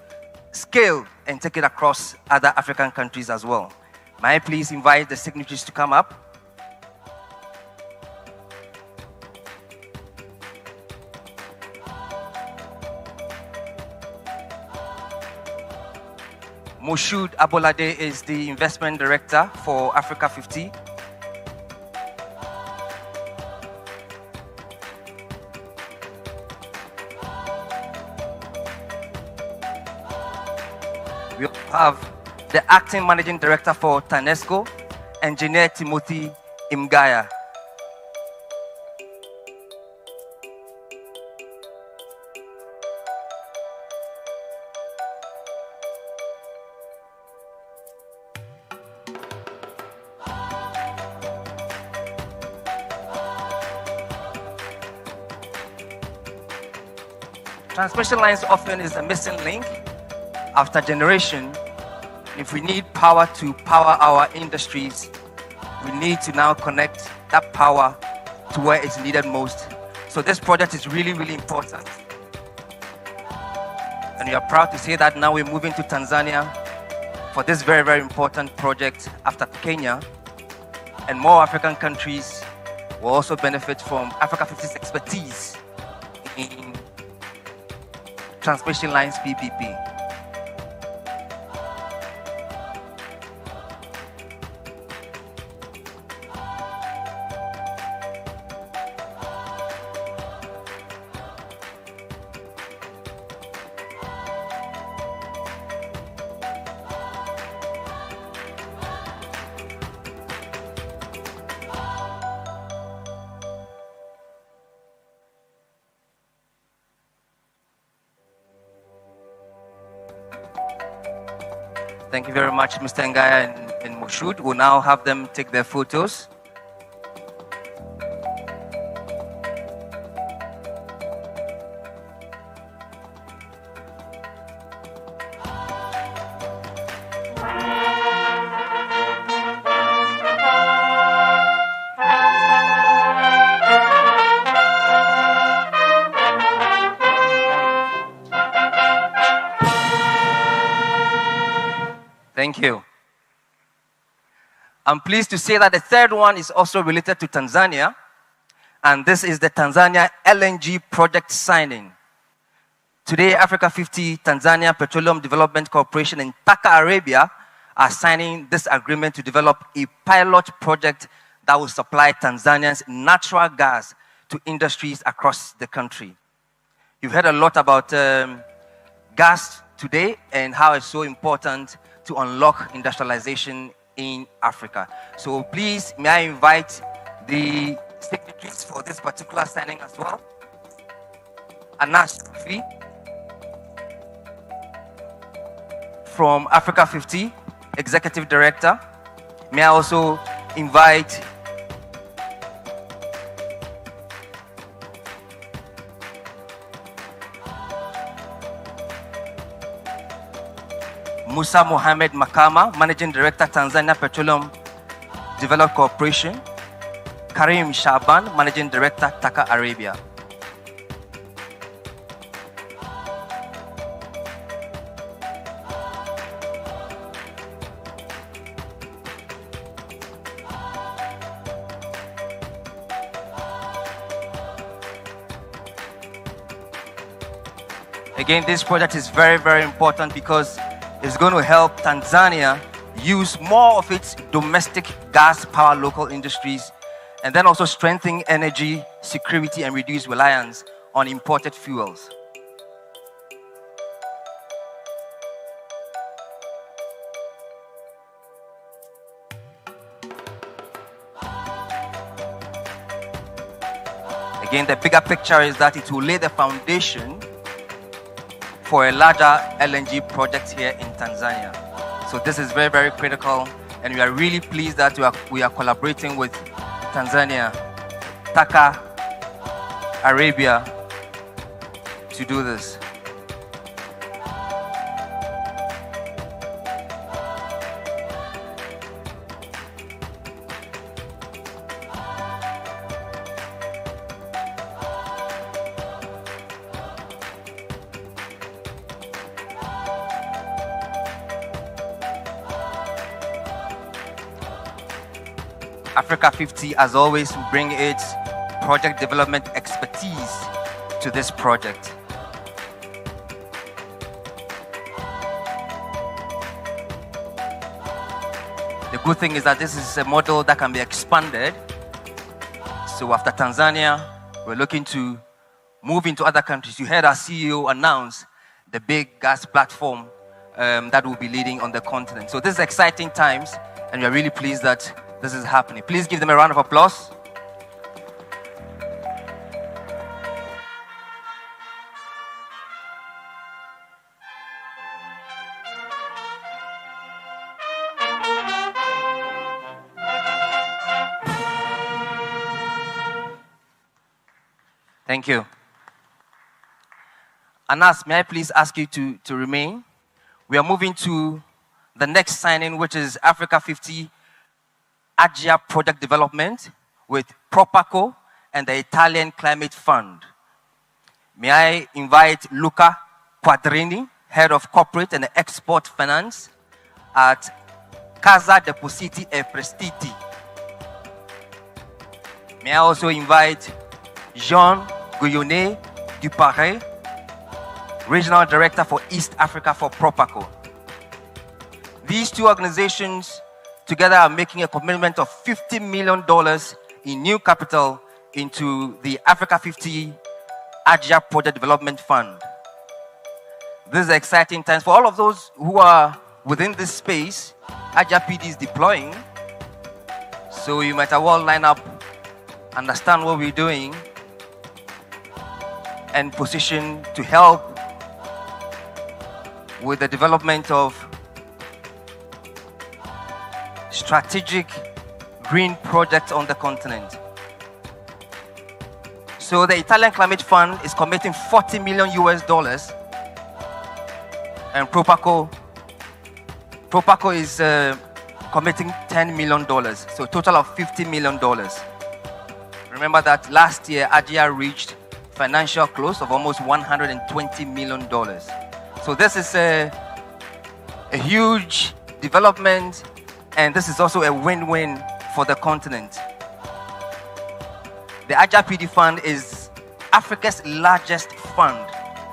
scale and take it across other African countries as well. May I please invite the signatories to come up? Moshood Abolade is the investment director for Africa50. We have the acting managing director for TANESCO, Engineer Timothy Imgaya. Transmission lines often is a missing link. After generation, if we need power to power our industries, we need to now connect that power to where it's needed most. So this project is really, really important. And we are proud to say that now we're moving to Tanzania for this very, very important project after Kenya. And more African countries will also benefit from Africa50's expertise in transmission lines PPP. Thank you very much, Mr. Ngaya and Moshood. We'll now have them take their photos. Thank you. I'm pleased to say that the third one is also related to Tanzania, and this is the Tanzania LNG project signing. Today, Africa50, Tanzania Petroleum Development Corporation, and Taka Arabia are signing this agreement to develop a pilot project that will supply Tanzania's natural gas to industries across the country. You've heard a lot about gas today and how it's so important to unlock industrialization in Africa. So please, may I invite the signatories for this particular signing as well. Anas Fi from Africa50, Executive Director. May I also invite Musa Mohamed Makama, Managing Director, Tanzania Petroleum Development Corporation. Karim Shaban, Managing Director, Taka Arabia. Again, this project is very, very important because it's going to help Tanzania use more of its domestic gas power local industries, and then also strengthen energy security and reduce reliance on imported fuels. Again, the bigger picture is that it will lay the foundation for a larger LNG project here in Tanzania. So this is very, very critical, and we are really pleased that we are collaborating with Tanzania, Taka Arabia to do this. Africa50, as always, will bring its project development expertise to this project. The good thing is that this is a model that can be expanded. So after Tanzania, we're looking to move into other countries. You heard our CEO announce the big gas platform that will be leading on the continent. So this is exciting times, and we're really pleased that this is happening. Please give them a round of applause. Thank you. Anas, may I please ask you to remain? We are moving to the next signing, which is Africa50 Agia Project Development with Propaco and the Italian Climate Fund. May I invite Luca Quadrini, Head of Corporate and Export Finance at Casa Depositi e Prestiti. May I also invite Jean Guillaumet Duparé, Regional Director for East Africa for Propaco. These two organizations together are making a commitment of $50 million in new capital into the Africa50 Agia Project Development Fund. This is exciting times for all of those who are within this space. Agia PD is deploying, so you might as well line up, understand what we're doing, and position to help with the development of strategic green projects on the continent. So the Italian Climate Fund is committing $40 million US, and Propaco is committing $10 million, so a total of $50 million. Remember that last year, AGIA reached financial close of almost $120 million. So this is a huge development, and this is also a win-win for the continent. The AGIA PD Fund is Africa's largest fund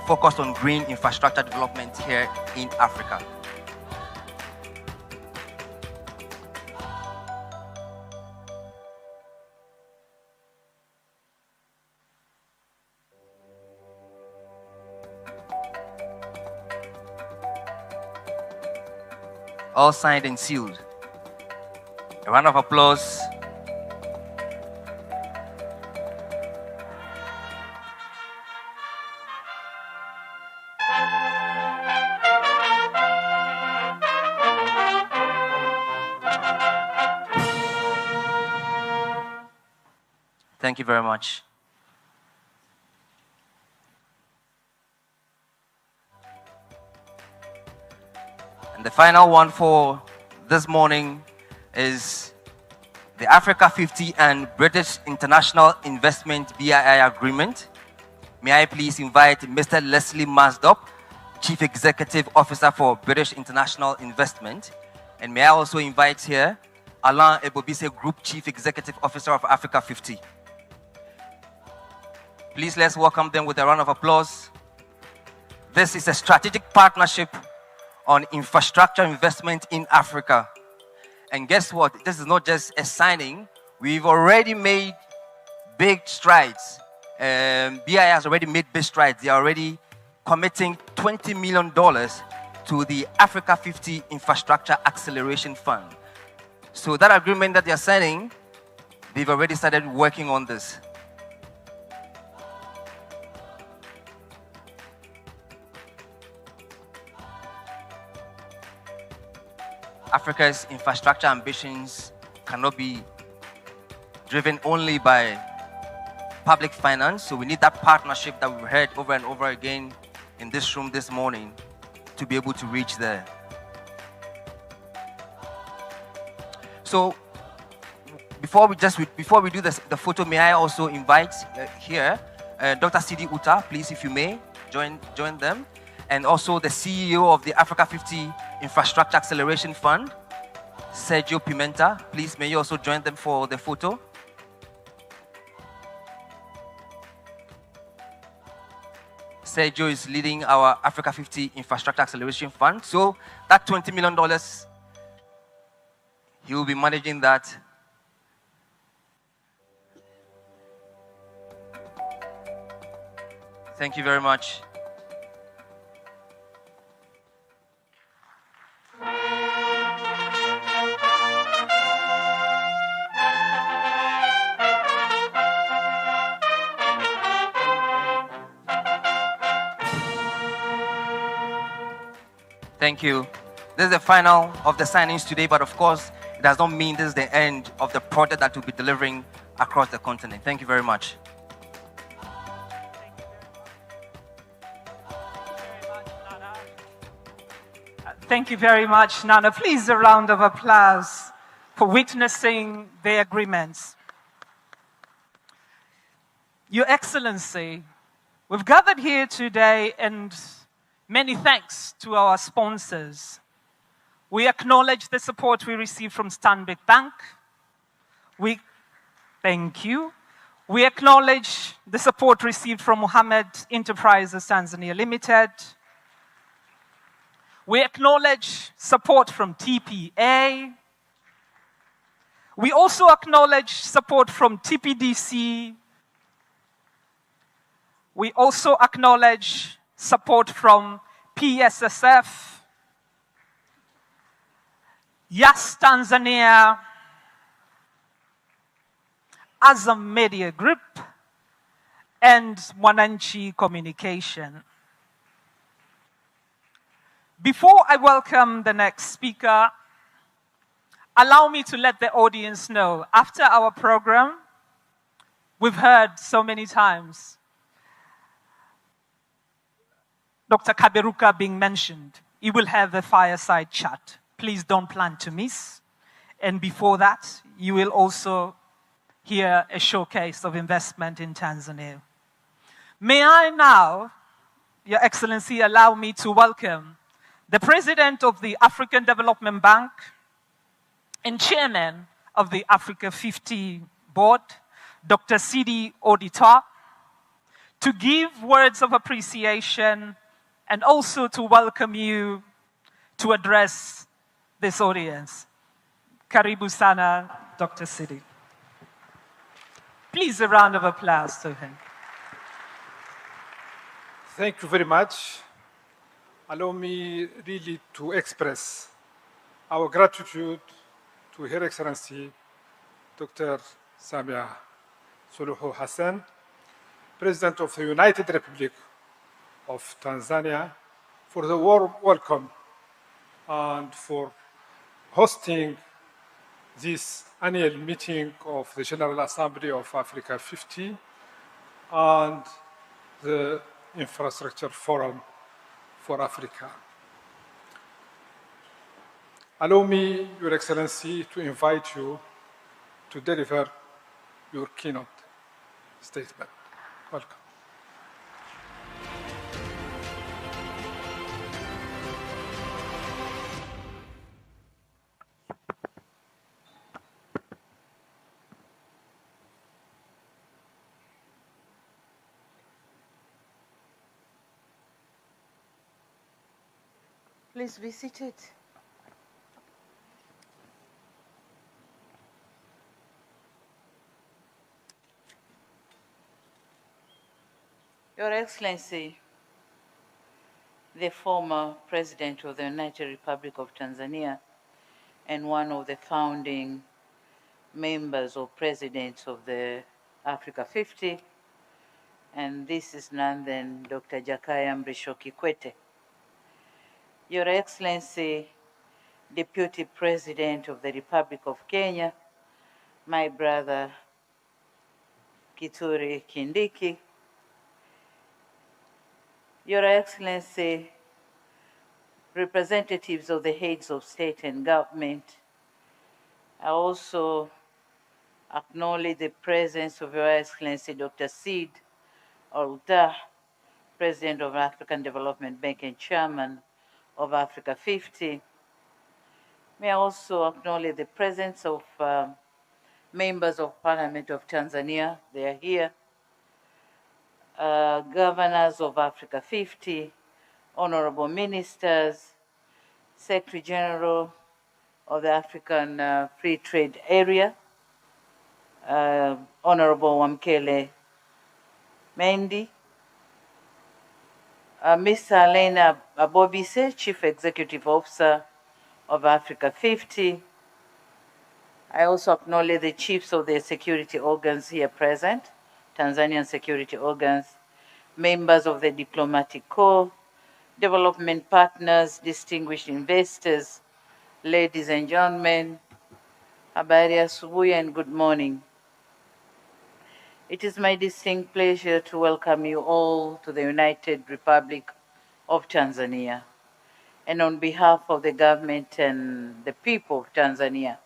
focused on green infrastructure development here in Africa. All signed and sealed. A round of applause. Thank you very much. And the final one for this morning is the Africa50 and British International Investment BII Agreement. May I please invite Mr. Leslie Masdop, Chief Executive Officer for British International Investment. And may I also invite here Alain Ebobise, Group Chief Executive Officer of Africa50. Please let's welcome them with a round of applause. This is a strategic partnership on infrastructure investment in Africa. And guess what? This is not just a signing. We've already made big strides. BII has already made big strides. They are already committing $20 million to the Africa50 Infrastructure Acceleration Fund. So that agreement that they are signing, they've already started working on this. Africa's infrastructure ambitions cannot be driven only by public finance, so we need that partnership that we've heard over and over again in this room this morning to be able to reach there. So before we do the photo, may I also invite here Dr. Sidi Uta, please, if you may, join them. And also the CEO of the Africa50 Infrastructure Acceleration Fund, Sergio Pimenta. Please, may you also join them for the photo. Sergio is leading our Africa50 Infrastructure Acceleration Fund. So that $20 million, he will be managing that. Thank you very much. Thank you. This is the final of the signings today, but of course, it does not mean this is the end of the project that we'll be delivering across the continent. Thank you very much. Thank you very much, Nana. Please, a round of applause for witnessing the agreements. Your Excellency, we've gathered here today, and many thanks to our sponsors. We acknowledge the support we received from Stanbic Bank. Thank you. We acknowledge the support received from Mohammed Enterprises Tanzania Limited. We acknowledge support from TPA. We also acknowledge support from TPDC. We also acknowledge support from PSSF, Yas Tanzania, Azam Media Group, and Mwananchi Communication. Before I welcome the next speaker, allow me to let the audience know, after our program, we've heard so many times Dr. Kaberuka being mentioned. He will have a fireside chat. Please don't plan to miss. And before that, you will also hear a showcase of investment in Tanzania. May I now, Your Excellency, allow me to welcome the President of the African Development Bank and Chairman of the Africa50 Board, Dr. Sidi Odita, to give words of appreciation and also to welcome you to address this audience. Karibu sana, Dr. Sidi. Please, a round of applause to him. Thank you very much. Allow me really to express our gratitude to Her Excellency Dr. Samia Suluhu Hassan, President of the United Republic of Tanzania, for the warm welcome and for hosting this annual meeting of the General Assembly of Africa50 and the Infrastructure Forum for Africa. Allow me, Your Excellency, to invite you to deliver your keynote statement. Welcome. Please be seated. Your Excellency, the former President of the United Republic of Tanzania and one of the founding members or presidents of the Africa50, and this is none than Dr. Jakaya Mrisho Kikwete. Your Excellency, Deputy President of the Republic of Kenya, my brother Kithure Kindiki, Your Excellency, representatives of the heads of state and government, I also acknowledge the presence of Your Excellency Dr. Sidi Odita, President of African Development Bank and Chairman of Africa50. May I also acknowledge the presence of members of Parliament of Tanzania. They are here. Governors of Africa50, honorable ministers, Secretary General of the African Free Trade Area, Honorable Wamkele Mendi, Mr. Elena Abobise, Chief Executive Officer of Africa50. I also acknowledge the chiefs of the security organs here present, Tanzanian security organs, members of the diplomatic corps, development partners, distinguished investors, ladies and gentlemen, habari asubuhi and good morning. It is my distinct pleasure to welcome you all to the United Republic of Tanzania. And on behalf of the government and the people of Tanzania,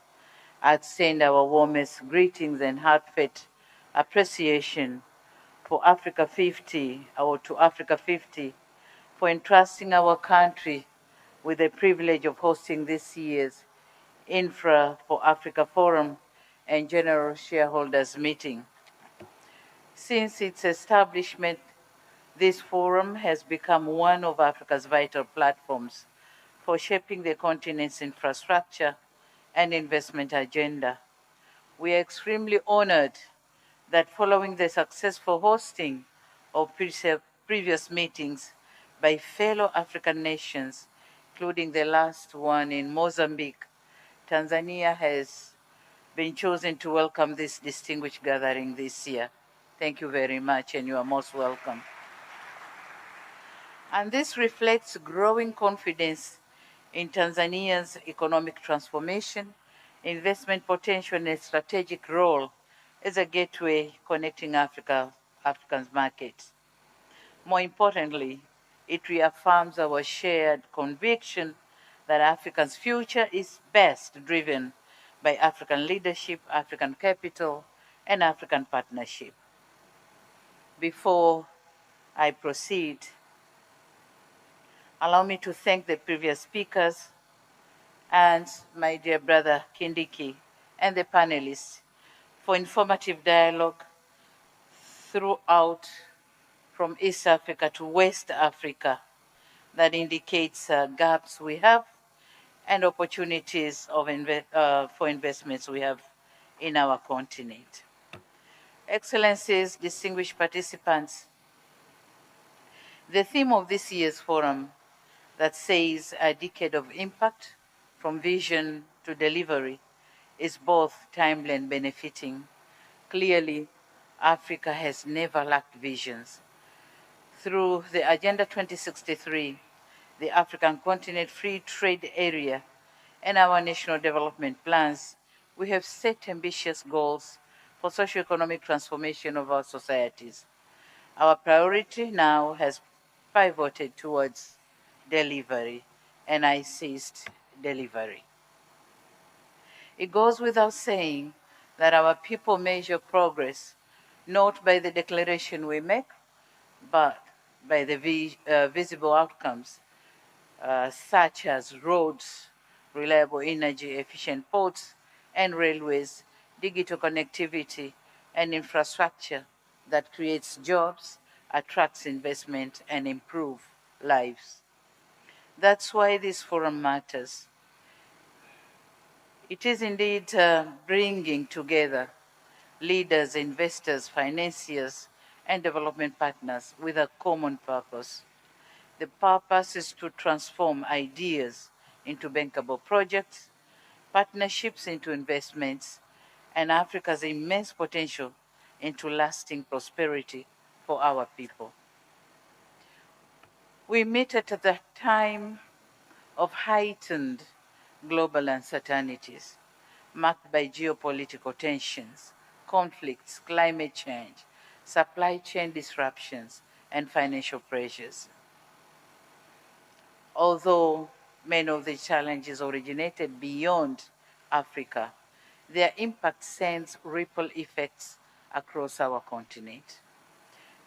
I extend our warmest greetings and heartfelt appreciation for Africa50, or to Africa50, for entrusting our country with the privilege of hosting this year's Infra for Africa Forum and General Shareholders Meeting. Since its establishment, this forum has become one of Africa's vital platforms for shaping the continent's infrastructure and investment agenda. We are extremely honored that following the successful hosting of previous meetings by fellow African nations, including the last one in Mozambique, Tanzania has been chosen to welcome this distinguished gathering this year. Thank you very much, and you are most welcome. And this reflects growing confidence in Tanzania's economic transformation investment potential and a strategic role as a gateway connecting Africa's markets. More importantly, it reaffirms our shared conviction that Africa's future is best driven by African leadership, African capital, and African partnership. Before I proceed, allow me to thank the previous speakers and my dear brother Kindiki and the panelists for informative dialogue throughout from East Africa to West Africa that indicates gaps we have and opportunities for investments we have in our continent. Excellencies, distinguished participants, the theme of this year's forum that says a decade of impact from vision to delivery is both timely and benefiting. Clearly, Africa has never lacked visions. Through the Agenda 2063, the African Continent Free Trade Area, and our national development plans, we have set ambitious goals for socio-economic transformation of our societies. Our priority now has pivoted towards delivery, and I insist, delivery. It goes without saying that our people measure progress not by the declaration we make, but by the visible outcomes, such as roads, reliable energy, efficient ports and railways, digital connectivity, and infrastructure that creates jobs, attracts investment, and improves lives. That's why this forum matters. It is indeed bringing together leaders, investors, financiers, and development partners with a common purpose. The purpose is to transform ideas into bankable projects, partnerships into investments, and Africa's immense potential into lasting prosperity for our people. We meet at the time of heightened global uncertainties, marked by geopolitical tensions, conflicts, climate change, supply chain disruptions, and financial pressures. Although many of the challenges originated beyond Africa, their impact sends ripple effects across our continent.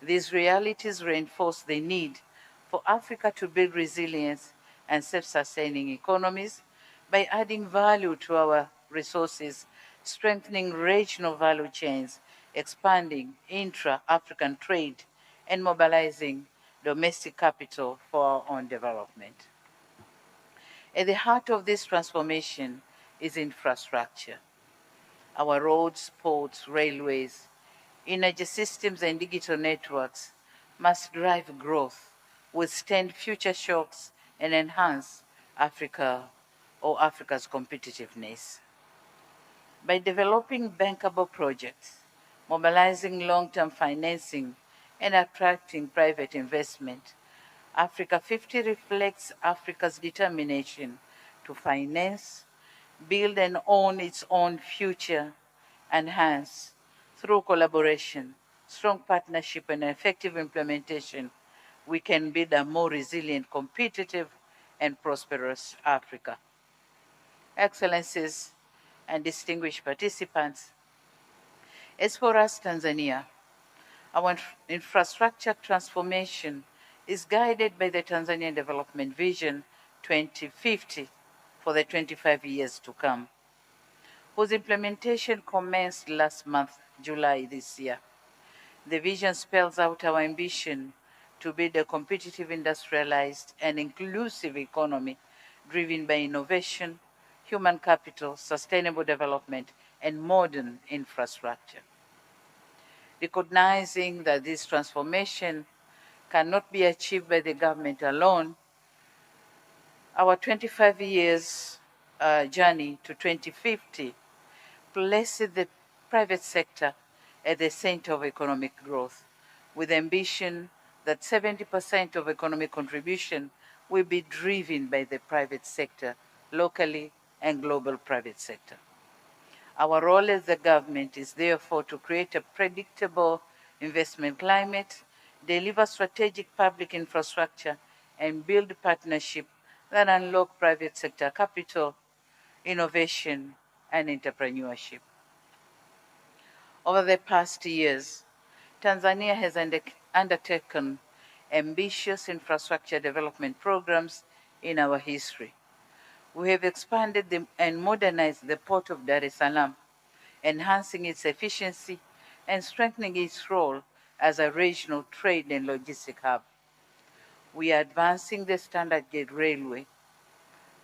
These realities reinforce the need for Africa to build resilience and self-sustaining economies by adding value to our resources, strengthening regional value chains, expanding intra-African trade, and mobilizing domestic capital for our own development. At the heart of this transformation is infrastructure. Our roads, ports, railways, energy systems, and digital networks must drive growth, withstand future shocks, and enhance Africa's competitiveness. By developing bankable projects, mobilizing long-term financing, and attracting private investment, Africa50 reflects Africa's determination to finance, build and own its own future, and hence, through collaboration, strong partnership, and effective implementation, we can build a more resilient, competitive, and prosperous Africa. Excellencies and distinguished participants, as for us, Tanzania, our infrastructure transformation is guided by the Tanzanian Development Vision 2050 for the 25 years to come, whose implementation commenced last month, July this year. The vision spells out our ambition to build a competitive, industrialized, and inclusive economy driven by innovation, human capital, sustainable development, and modern infrastructure. Recognizing that this transformation cannot be achieved by the government alone, our 25 years journey to 2050 places the private sector at the center of economic growth, with ambition that 70% of economic contribution will be driven by the private sector, locally and global private sector. Our role as the government is therefore to create a predictable investment climate, deliver strategic public infrastructure, and build partnership that unlock private sector capital, innovation, and entrepreneurship. Over the past years, Tanzania has undertaken ambitious infrastructure development programs in our history. We have expanded and modernized the port of Dar es Salaam, enhancing its efficiency and strengthening its role as a regional trade and logistic hub. We are advancing the standard gauge railway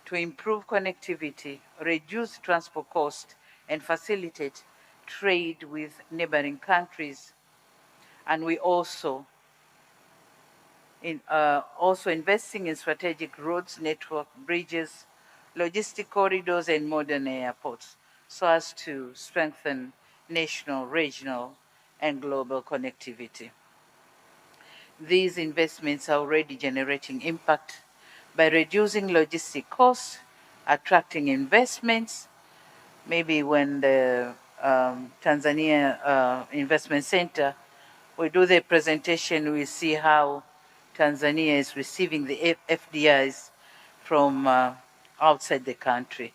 to improve connectivity, reduce transport costs, and facilitate trade with neighboring countries. And we also investing in strategic roads, network, bridges, logistic corridors, and modern airports so as to strengthen national, regional, and global connectivity. These investments are already generating impact by reducing logistic costs, attracting investments. Maybe when the Tanzania Investment Center, we do the presentation, we see how Tanzania is receiving the FDIs from outside the country.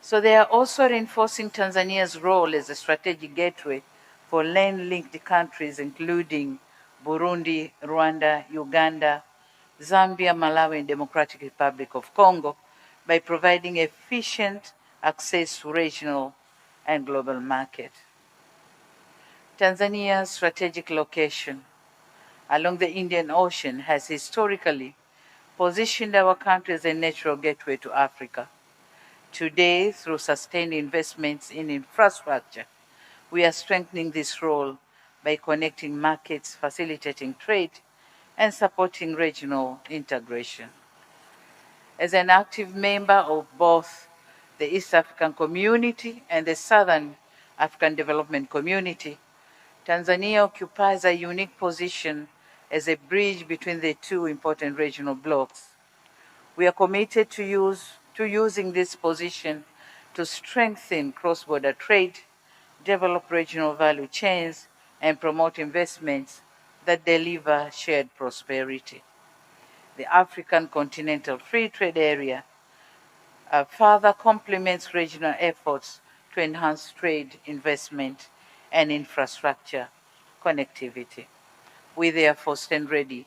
So they are also reinforcing Tanzania's role as a strategic gateway for land-linked countries, including Burundi, Rwanda, Uganda, Zambia, Malawi, and Democratic Republic of Congo, by providing efficient access to regional and global market. Tanzania's strategic location along the Indian Ocean has historically positioned our country as a natural gateway to Africa. Today, through sustained investments in infrastructure, we are strengthening this role by connecting markets, facilitating trade, and supporting regional integration. As an active member of both the East African Community and the Southern African Development Community, Tanzania occupies a unique position as a bridge between the two important regional blocs. We are committed to using this position to strengthen cross-border trade, develop regional value chains, and promote investments that deliver shared prosperity. The African Continental Free Trade Area further complements regional efforts to enhance trade, investment, and infrastructure connectivity. We therefore stand ready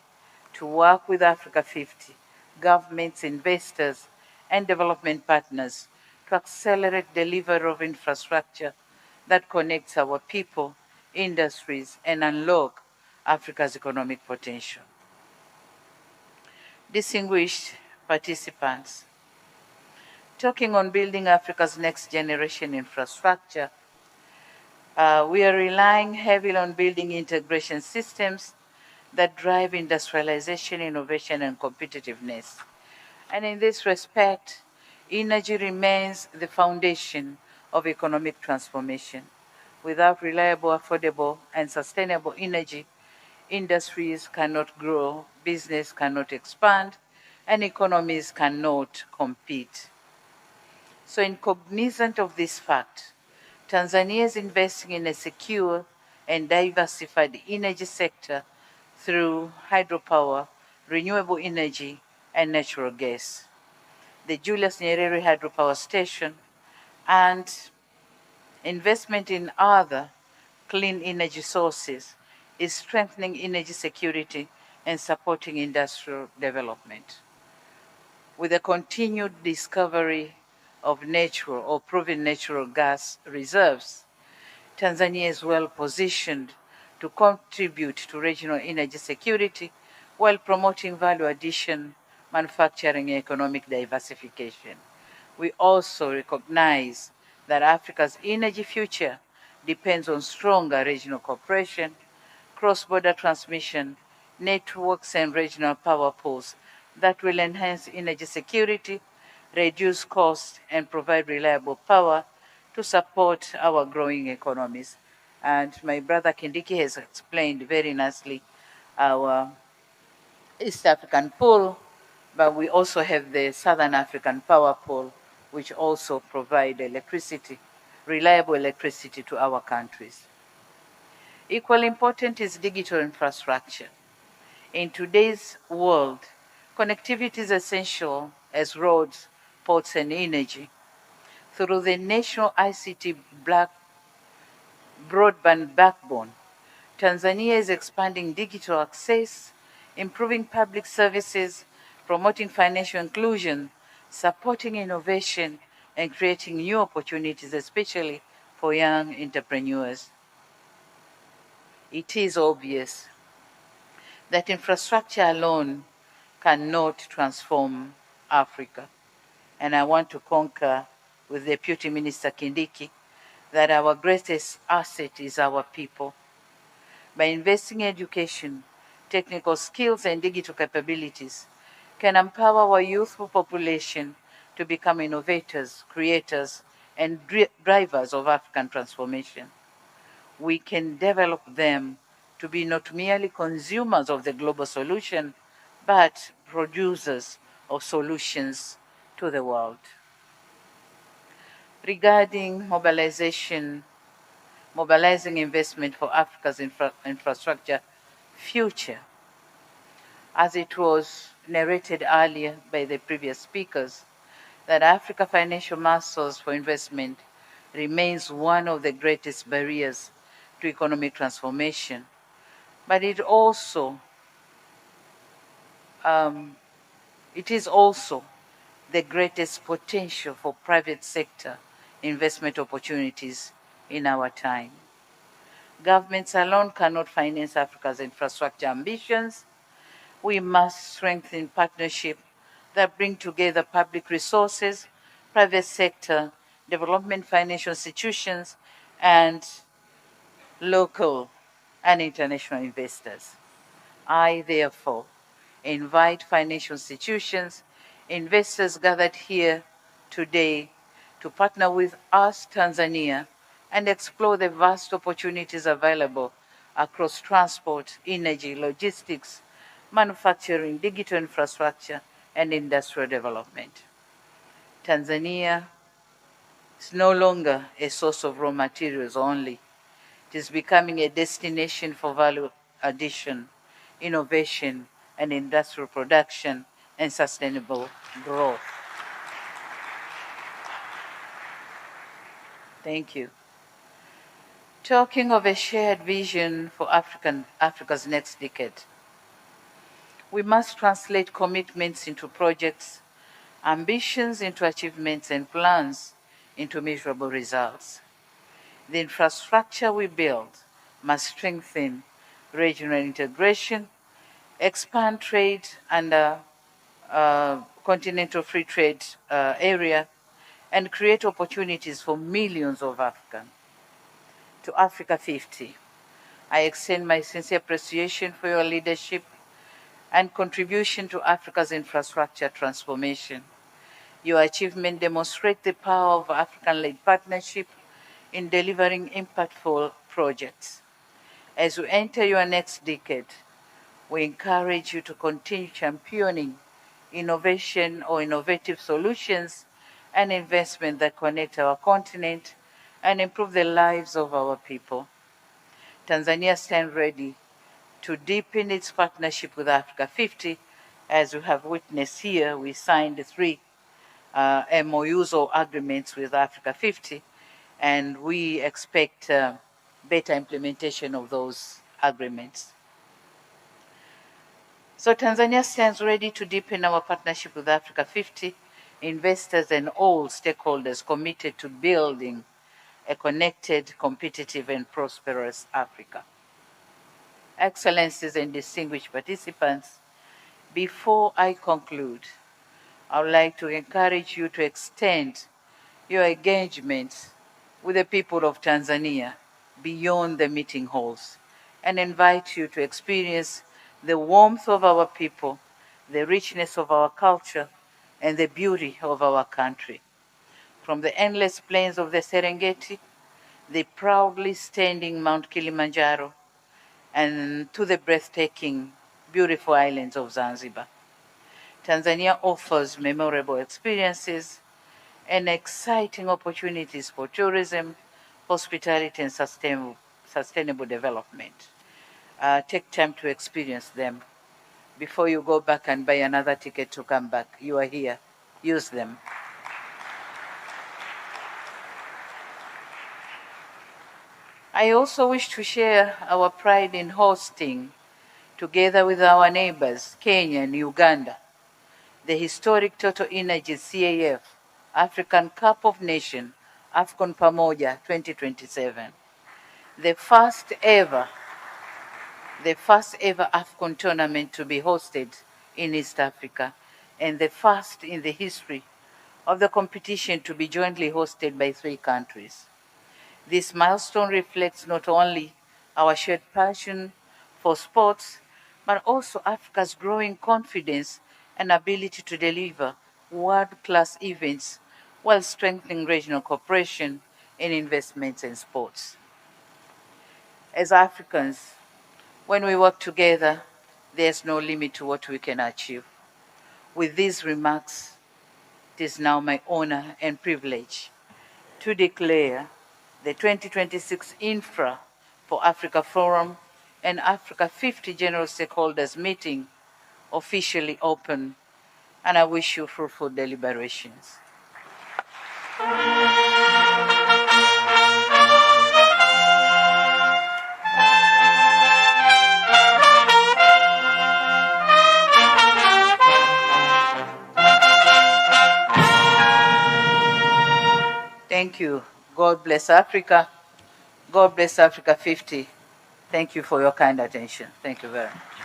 to work with Africa50, governments, investors, and development partners to accelerate delivery of infrastructure that connects our people, industries, and unlock Africa's economic potential. Distinguished participants, talking on building Africa's next generation infrastructure, we are relying heavily on building integration systems that drive industrialization, innovation, and competitiveness. And in this respect, energy remains the foundation of economic transformation. Without reliable, affordable, and sustainable energy, industries cannot grow, business cannot expand, and economies cannot compete. So, in cognizance of this fact, Tanzania is investing in a secure and diversified energy sector through hydropower, renewable energy, and natural gas. The Julius Nyerere Hydropower Station and investment in other clean energy sources is strengthening energy security and supporting industrial development. With the continued discovery of natural or proven natural gas reserves, Tanzania is well positioned to contribute to regional energy security while promoting value addition, manufacturing, and economic diversification. We also recognize that Africa's energy future depends on stronger regional cooperation, cross-border transmission, networks, and regional power pools that will enhance energy security, reduce costs, and provide reliable power to support our growing economies. And my brother Kindiki has explained very nicely our East African pool, but we also have the Southern African power pool, which also provide electricity, reliable electricity to our countries. Equally important is digital infrastructure. In today's world, connectivity is essential as roads, ports, and energy. Through the national ICT broadband backbone, Tanzania is expanding digital access, improving public services, promoting financial inclusion, supporting innovation, and creating new opportunities, especially for young entrepreneurs. It is obvious that infrastructure alone cannot transform Africa. And I want to concur with Deputy Minister Kindiki that our greatest asset is our people. By investing in education, technical skills, and digital capabilities, can empower our youthful population to become innovators, creators, and drivers of African transformation. We can develop them to be not merely consumers of the global solution, but producers of solutions to the world. Regarding mobilizing investment for Africa's infrastructure future, as it was narrated earlier by the previous speakers, that Africa financial muscles for investment remains one of the greatest barriers to economic transformation, but it is also the greatest potential for private sector investment opportunities in our time. Governments alone cannot finance Africa's infrastructure ambitions. We must strengthen partnerships that bring together public resources, private sector, development financial institutions, and local and international investors. I, therefore, invite financial institutions, investors gathered here today to partner with us, Tanzania, and explore the vast opportunities available across transport, energy, logistics, manufacturing, digital infrastructure, and industrial development. Tanzania is no longer a source of raw materials only. It is becoming a destination for value addition, innovation, and industrial production and sustainable growth. Thank you. Talking of a shared vision for Africa's next decade, we must translate commitments into projects, ambitions into achievements, and plans into measurable results. The infrastructure we build must strengthen regional integration, expand trade under continental free trade area, and create opportunities for millions of Africans. To Africa50, I extend my sincere appreciation for your leadership and contribution to Africa's infrastructure transformation. Your achievement demonstrates the power of African-led partnership in delivering impactful projects. As we enter your next decade, we encourage you to continue championing innovation or innovative solutions and investment that connect our continent and improve the lives of our people. Tanzania stands ready to deepen its partnership with Africa50. As we have witnessed here, we signed 3 MOUs or agreements with Africa50, and we expect better implementation of those agreements. So Tanzania stands ready to deepen our partnership with Africa50, investors and all stakeholders committed to building a connected, competitive, and prosperous Africa. Excellencies and distinguished participants, before I conclude, I would like to encourage you to extend your engagement with the people of Tanzania beyond the meeting halls and invite you to experience the warmth of our people, the richness of our culture, and the beauty of our country. From the endless plains of the Serengeti, the proudly standing Mount Kilimanjaro, and to the breathtaking, beautiful islands of Zanzibar, Tanzania offers memorable experiences and exciting opportunities for tourism, hospitality, and sustainable development. Take time to experience them before you go back and buy another ticket to come back. You are here. Use them. I also wish to share our pride in hosting, together with our neighbors, Kenya and Uganda, the historic Total Energies CAF African Cup of Nations AFCON Pamoja 2027, the first ever AFCON tournament to be hosted in East Africa, and the first in the history of the competition to be jointly hosted by 3 countries. This milestone reflects not only our shared passion for sports, but also Africa's growing confidence and ability to deliver world-class events while strengthening regional cooperation and investments in sports. As Africans, when we work together, there's no limit to what we can achieve. With these remarks, it is now my honor and privilege to declare the 2026 Infra for Africa Forum and Africa50 General Stakeholders Meeting officially open, and I wish you fruitful deliberations. Thank you. God bless Africa. God bless Africa 50. Thank you for your kind attention. Thank you very much.